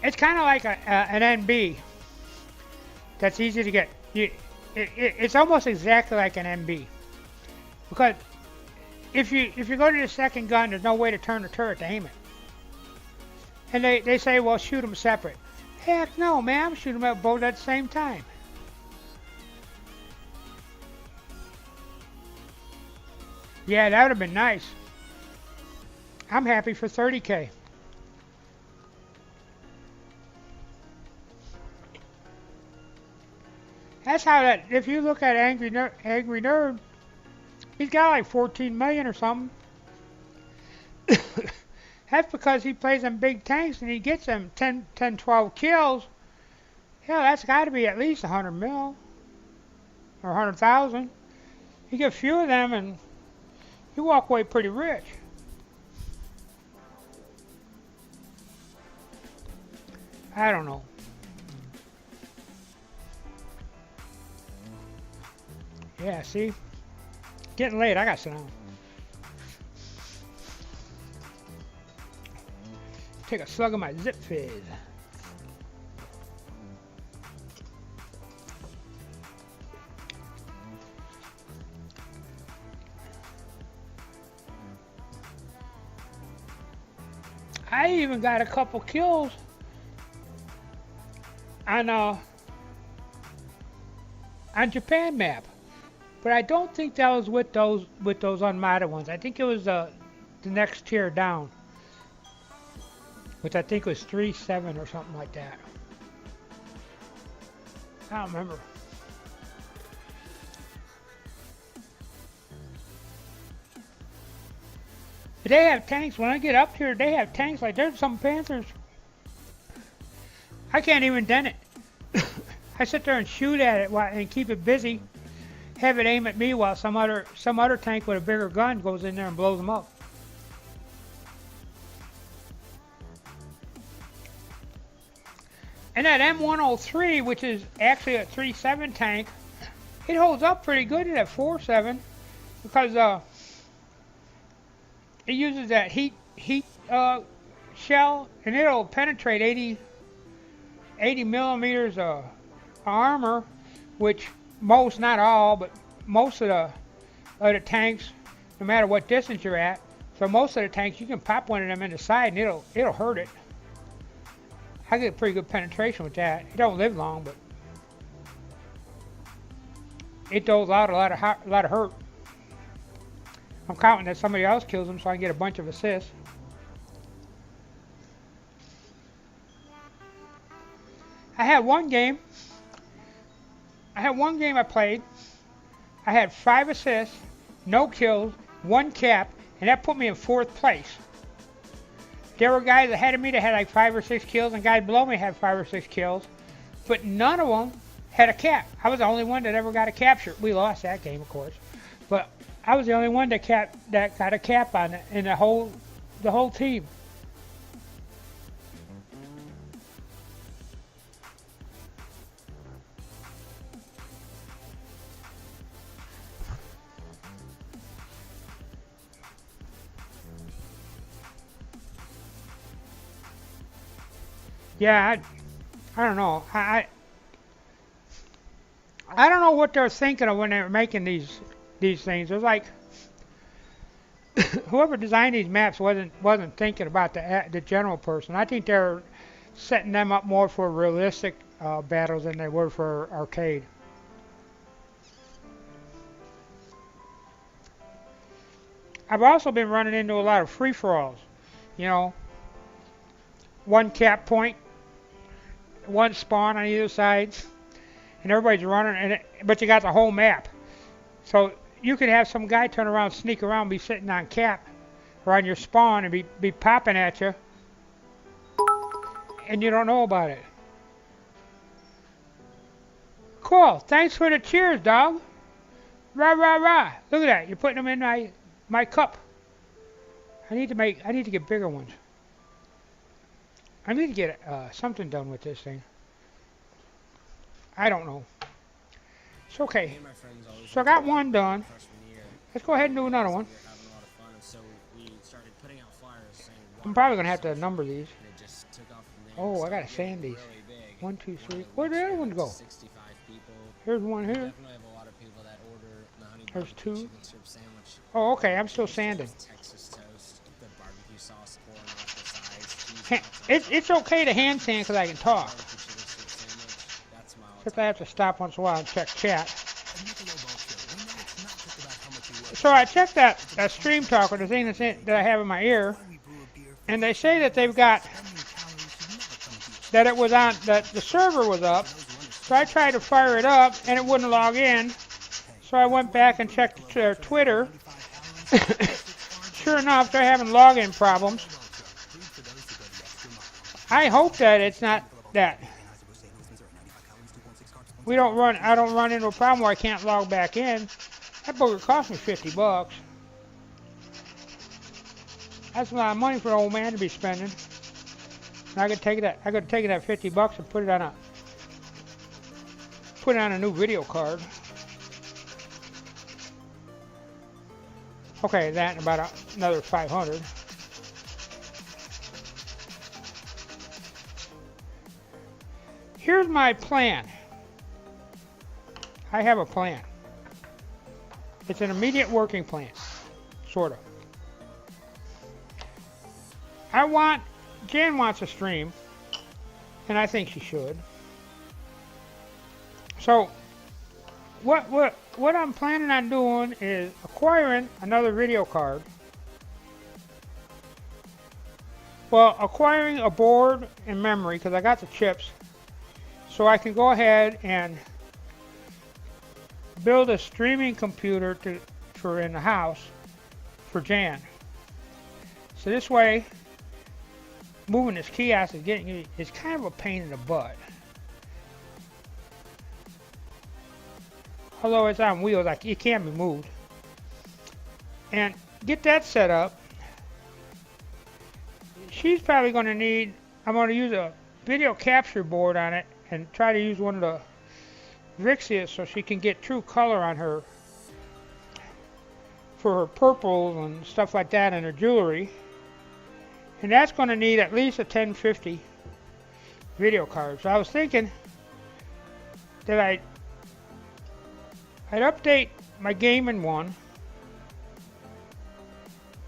It's kind of like an NB. That's easy to get. It's almost exactly like an MB, because if you go to the second gun, there's no way to turn the turret to aim it. And they say, well, shoot them separate. Heck no, man, I'm shooting them both at the same time. Yeah, that would have been nice. I'm happy for 30K. That's how that, if you look at Angry Nerd, he's got like 14 million or something. That's because he plays them big tanks and he gets them 10, 12 kills. Hell, that's got to be at least 100 mil or 100,000. You get a few of them and you walk away pretty rich. I don't know. Yeah, see? Getting late. I got to sit down. Take a slug of my Zip Fizz. I even got a couple kills on Japan map, but I don't think that was with those unmodded ones. I think it was the next tier down, which I think was 3-7 or something like that. I don't remember. But they have tanks. When I get up here, they have tanks. Like, there's some Panthers. I can't even dent it. I sit there and shoot at it and keep it busy. Have it aim at me while some other tank with a bigger gun goes in there and blows them up. And that M103, which is actually a 3.7 tank, it holds up pretty good at 4.7 because it uses that heat shell, and it'll penetrate 80 millimeters of armor, which most, not all, but most of the tanks, no matter what distance you're at, so most of the tanks you can pop one of them in the side and it'll hurt it. I get pretty good penetration with that. It don't live long, but it doles out a lot of hurt. I'm counting that somebody else kills them so I can get a bunch of assists. I had one game I played. I had 5 assists, no kills, 1 cap, and that put me in 4th place. There were guys ahead of me that had like 5 or 6 kills, and guys below me had 5 or 6 kills, but none of them had a cap. I was the only one that ever got a capture. We lost that game, of course, but I was the only one that got a cap on it in the whole team. Yeah, I don't know. I don't know what they're thinking of when they're making these things. It's like whoever designed these maps wasn't thinking about the general person. I think they're setting them up more for realistic battles than they were for arcade. I've also been running into a lot of free-for-alls. You know, 1 cap point, 1 spawn on either side, and everybody's running, but you got the whole map. So you could have some guy turn around, sneak around, be sitting on cap or on your spawn and be popping at you, and you don't know about it. Cool. Thanks for the cheers, dog. Rah rah rah. Look at that. You're putting them in my cup. I need to get bigger ones. I need to get something done with this thing. I don't know. It's okay. So I got one done. Let's go ahead and do another one. I'm probably going to have to number these. Oh, I got to sand these. 1, 2, 3. Where'd the other one go? Here's one here. There's 2. Oh, okay. I'm still sanding. It's okay to hand sand because I can talk. Except I have to stop once in a while and check chat. So I checked that Stream Talker, the thing that I have in my ear, and they say that they've got, that it was on, that the server was up. So I tried to fire it up and it wouldn't log in. So I went back and checked their Twitter. Sure enough, they're having login problems. I hope that it's not that. I don't run into a problem where I can't log back in. That booger cost me $50. That's a lot of money for an old man to be spending. And I could take that $50 and put it on a new video card. Okay, that and about another 500. Here's my plan. I have a plan. It's an immediate working plan, sort of. Jan wants a stream, and I think she should. So, what I'm planning on doing is acquiring another video card. Well, acquiring a board and memory, because I got the chips, so I can go ahead and build a streaming computer for in the house for Jan. So this way, moving this kiosk is kind of a pain in the butt. Although it's on wheels, like it can be moved. And get that set up. She's probably going to need, I'm going to use a video capture board on it and try to use one of the Vixias so she can get true color on her, for her purples and stuff like that in her jewelry. And that's going to need at least a 1050 video card. So I was thinking that I'd update my gaming one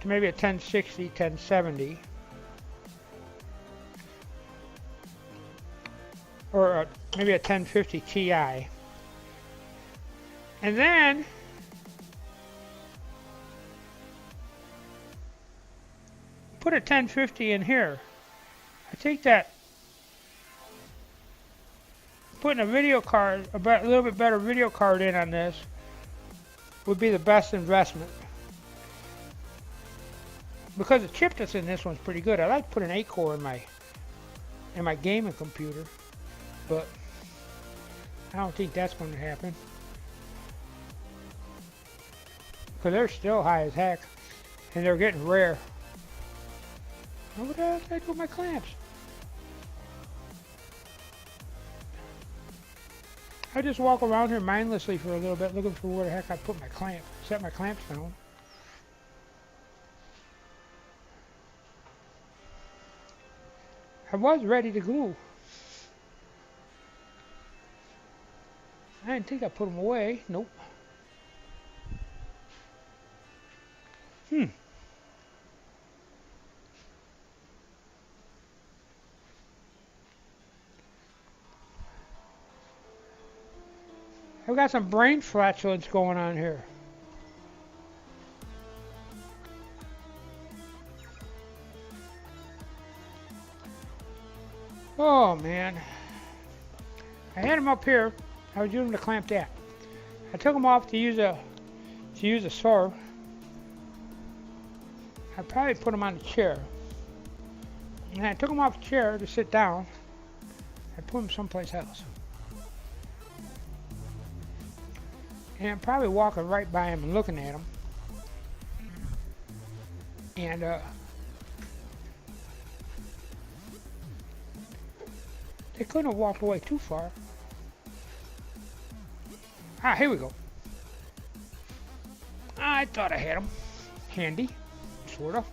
to maybe a 1060, 1070. Or maybe a 1050 Ti. And then put a 1050 in here. I think that putting a video card, a little bit better video card in on this would be the best investment. Because the chip that's in this one's pretty good. I like to put an 8-core in my gaming computer, but I don't think that's going to happen. Because they're still high as heck, and they're getting rare. What the hell did I do with my clamps? I just walk around here mindlessly for a little bit looking for where the heck I put my clamp. Set my clamps down. I was ready to glue. I didn't think I put them away. Nope. I've got some brain flatulence going on here. Oh man. I had them up here. I was using them to clamp that. I took them off to use a saw. I probably put them on the chair. And I took them off the chair to sit down. I put them someplace else. And I'm probably walking right by them and looking at them. And they couldn't have walked away too far. Ah, here we go. I thought I had them handy, sort of.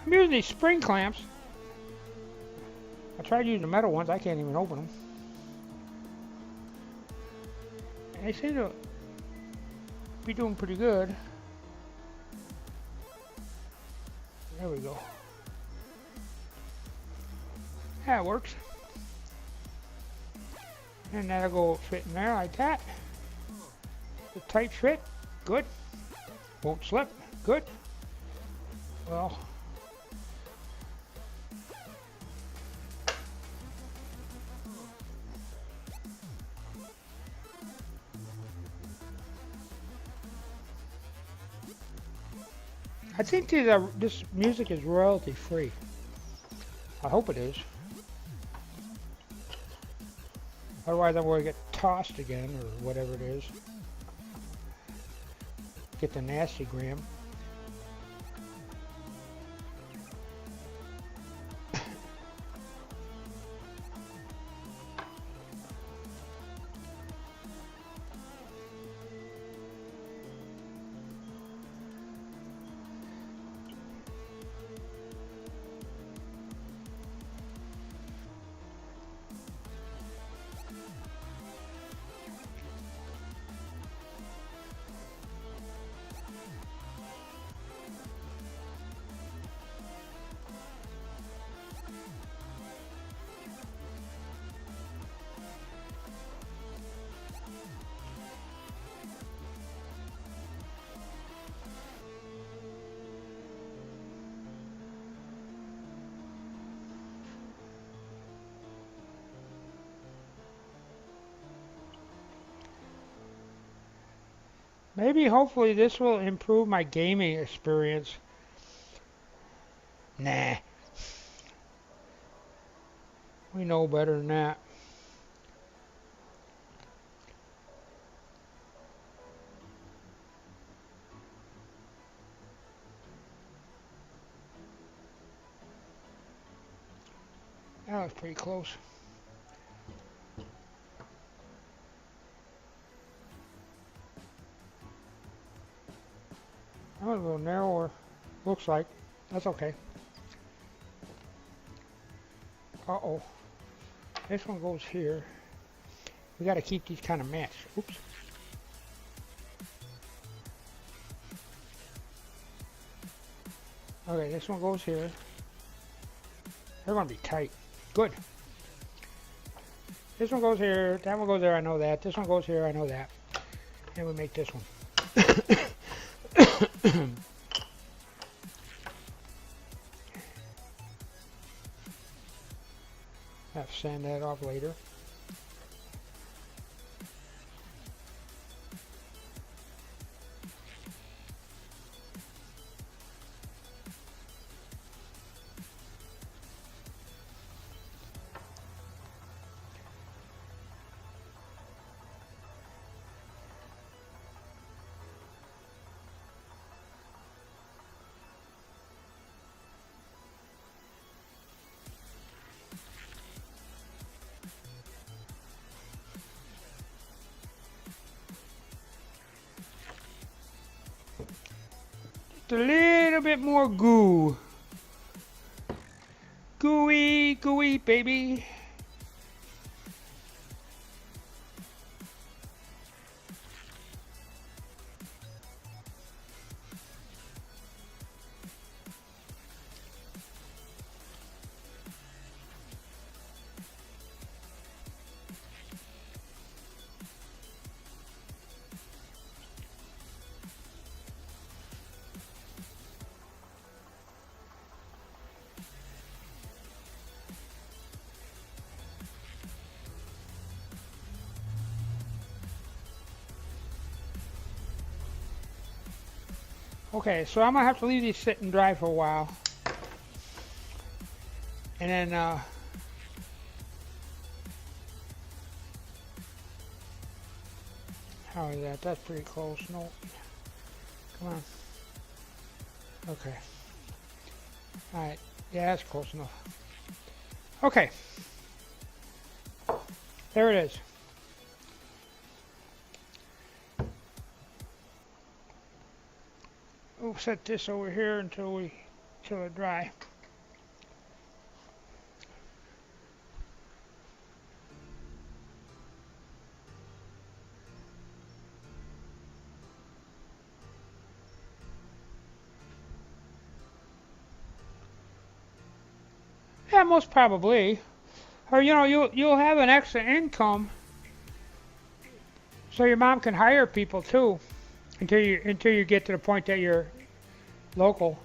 I'm using these spring clamps. I tried using the metal ones. I can't even open them. And they seem to be doing pretty good. There we go. That works. And that'll go fit in there like that. The tight fit. Good. Won't slip. Good. Well, I think this music is royalty free. I hope it is. Otherwise I'm going to get tossed again or whatever it is. Get the nasty gram. Maybe, hopefully, this will improve my gaming experience. Nah. We know better than that. That was pretty close. That was a little narrower, looks like. That's okay. Uh-oh. This one goes here. We got to keep these kind of matched. Oops. Okay, this one goes here. They're going to be tight. Good. This one goes here. That one goes there. I know that. This one goes here. I know that. And we make this one. Have to sand that off later. A little bit more goo. Gooey, gooey, baby. Okay, so I'm going to have to leave these sit and dry for a while. And then, how is that? That's pretty close. No. Come on. Okay. Alright. Yeah, that's close enough. Okay. There it is. We'll set this over here until it dry. Yeah, most probably. Or you'll have an extra income, so your mom can hire people too, until you get to the point that you're local.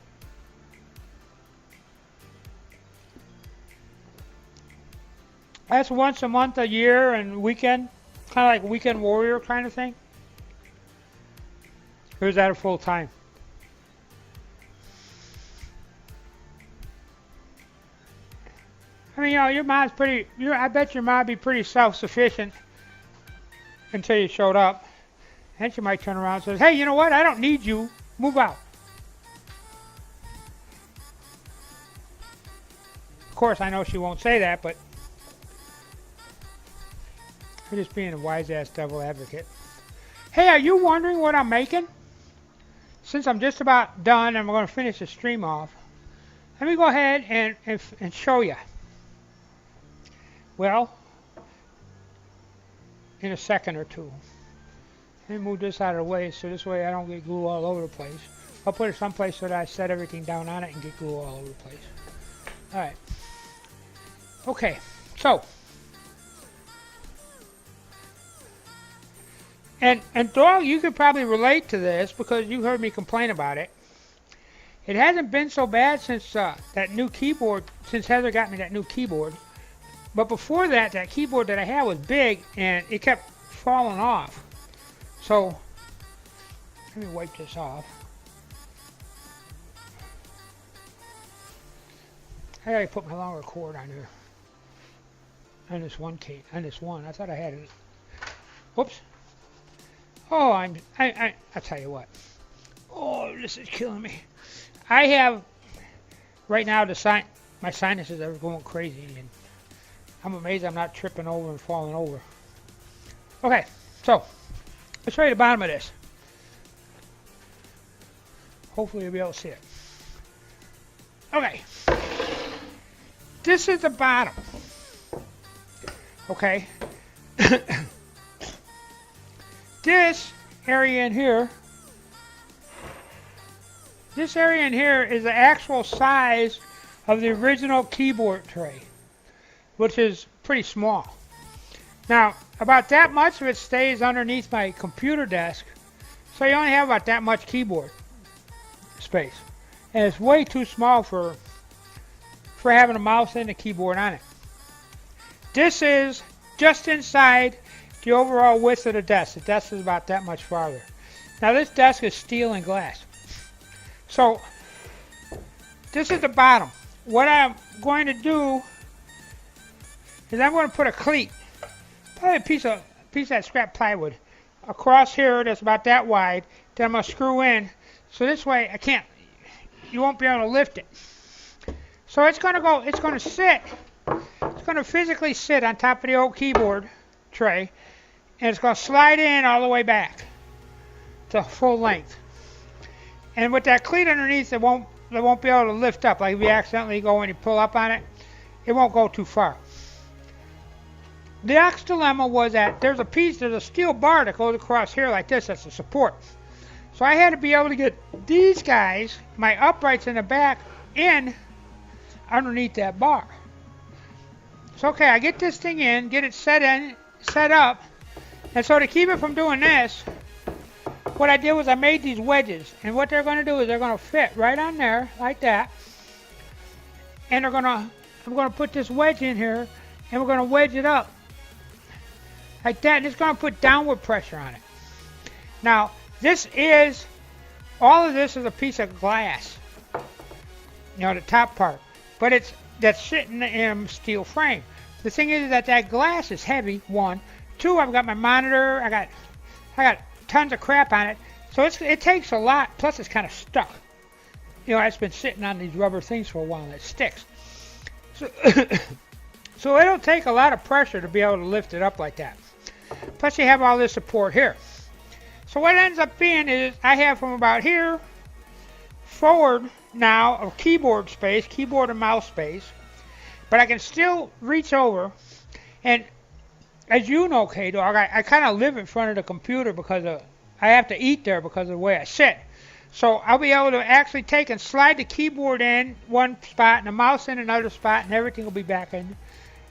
That's once a month, a year, and weekend, kind of like weekend warrior kind of thing. Or is that a full time? I mean, your mom's pretty. I bet your mom would be pretty self-sufficient until you showed up, and she might turn around and says, "Hey, you know what? I don't need you. Move out." Of course, I know she won't say that, but I'm just being a wise-ass devil advocate. Hey, are you wondering what I'm making? Since I'm just about done and we're going to finish the stream off, let me go ahead and show you. Well, in a second or two. Let me move this out of the way so this way I don't get glue all over the place. I'll put it someplace so that I set everything down on it and get glue all over the place. Alright. Okay, so. And Dog, you could probably relate to this because you heard me complain about it. It hasn't been so bad since that new keyboard, since Heather got me that new keyboard. But before that, that keyboard that I had was big and it kept falling off. So Let me wipe this off. I gotta put my longer cord on here. On this one case, on this one. I thought I had it. Whoops. Oh, I'll tell you what. Oh, this is killing me. I have, right now, my sinuses are going crazy, and I'm amazed I'm not tripping over and falling over. Okay, so, let's show you the bottom of this. Hopefully you'll be able to see it. Okay. This is the bottom. Okay. This area in here is the actual size of the original keyboard tray, which is pretty small. Now, about that much of it stays underneath my computer desk, so you only have about that much keyboard space. And it's way too small for having a mouse and a keyboard on it. This is just inside the overall width of the desk. The desk is about that much farther. Now this desk is steel and glass. So this is the bottom. What I'm going to do is I'm going to put a cleat, probably a piece of that scrap plywood, across here that's about that wide. Then I'm going to screw in, so this way you won't be able to lift it. So it's going to physically sit on top of the old keyboard tray, and it's going to slide in all the way back to full length. And with that cleat underneath, it won't be able to lift up. Like if you accidentally go and you pull up on it, it won't go too far. The next dilemma was that there's a steel bar that goes across here like this. That's a support. So I had to be able to get these guys, my uprights in the back, in underneath that bar. So okay, I get this thing in, get it set up, and so to keep it from doing this, what I did was I made these wedges, and what they're going to do is they're going to fit right on there like that, and I'm going to put this wedge in here, and we're going to wedge it up like that, and it's going to put downward pressure on it. Now all of this is a piece of glass, the top part, but that's sitting in a steel frame. The thing is that glass is heavy, one. Two, I've got my monitor, I got tons of crap on it, so it takes a lot, plus it's kind of stuck. It's been sitting on these rubber things for a while and it sticks. So it'll take a lot of pressure to be able to lift it up like that. Plus you have all this support here. So what it ends up being is I have from about here forward now of keyboard and mouse space, but I can still reach over, and as you know, K-Dog, I kind of live in front of the computer because I have to eat there because of the way I sit. So I'll be able to actually take and slide the keyboard in one spot and the mouse in another spot, and everything will be back in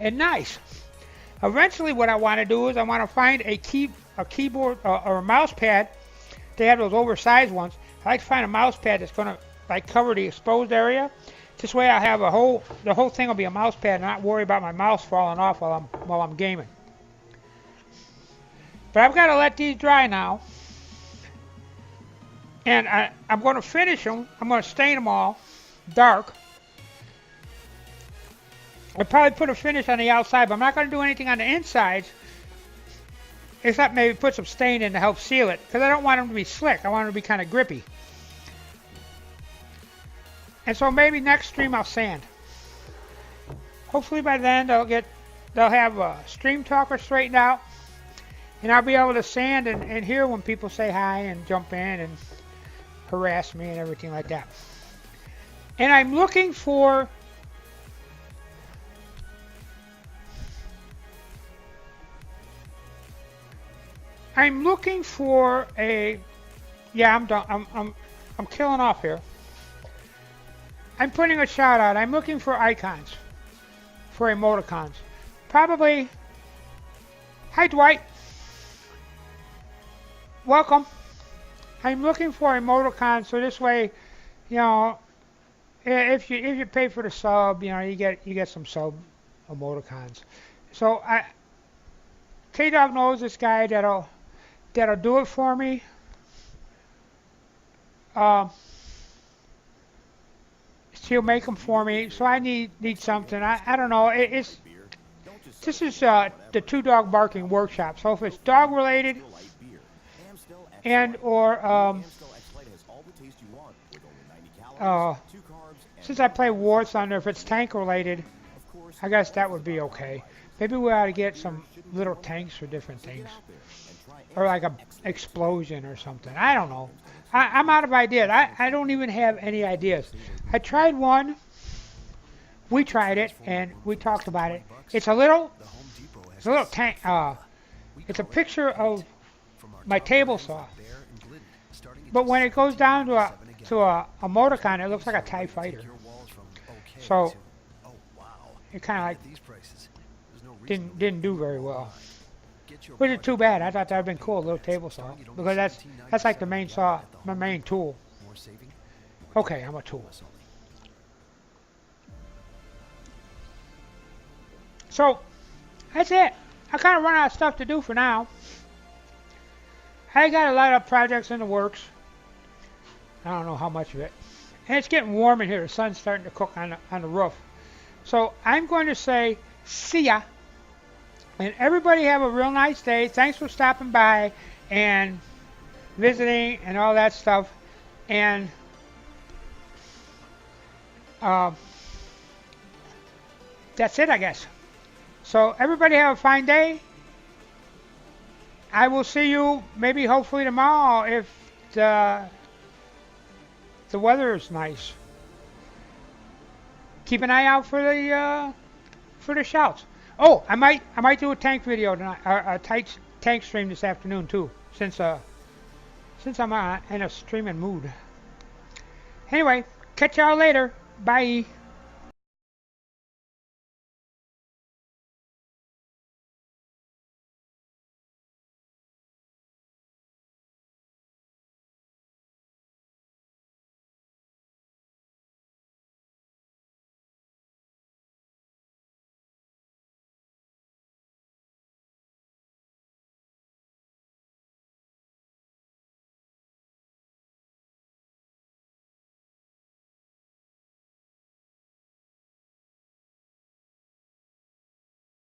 and nice. Eventually what I want to do is I want to find a keyboard or a mouse pad. They have those oversized ones. I like to find a mouse pad that's going to cover the exposed area. This way I have the whole thing will be a mouse pad and not worry about my mouse falling off while I'm gaming. But I've got to let these dry now. And I'm going to finish them. I'm going to stain them all dark. I'll probably put a finish on the outside, but I'm not going to do anything on the insides, except maybe put some stain in to help seal it, because I don't want them to be slick. I want them to be kind of grippy. And so maybe next stream I'll sand. Hopefully by then they'll have a Stream Talker straightened out, and I'll be able to sand and hear when people say hi and jump in and harass me and everything like that. And I'm looking for a, yeah, I'm done. I'm killing off here. I'm putting a shout out. I'm looking for icons, for emoticons. Probably, hi Dwight. Welcome. I'm looking for emoticons, so this way, if you pay for the sub, you get some sub emoticons. So K-Dog knows this guy that'll do it for me. she'll make them for me. So I need something. I don't know. This is the Two Dog Barking Workshop. So if it's dog related and or since I play War Thunder, if it's tank related, I guess that would be okay. Maybe we ought to get some little tanks for different things. Or like a explosion or something. I don't know. I'm out of ideas. I don't even have any ideas. I tried one. We tried it and we talked about it. It's a little tank. It's a picture of my table saw. But when it goes down to a Motorcon, it looks like a TIE fighter. So it kind of like didn't do very well. Which is too bad. I thought that would have been cool, a little table saw, because that's like the main saw, my main tool. Okay, I'm a tool. So that's it. I kind of run out of stuff to do for now. I got a lot of projects in the works. I don't know how much of it. And it's getting warm in here. The sun's starting to cook on the roof. So I'm going to say see ya. And everybody have a real nice day. Thanks for stopping by and visiting and all that stuff. And that's it, I guess. So everybody have a fine day. I will see you maybe hopefully tomorrow if the weather is nice. Keep an eye out for the shouts. Oh, I might do a tank video tonight, a tank stream this afternoon too, since I'm in a streaming mood. Anyway, catch y'all later. Bye.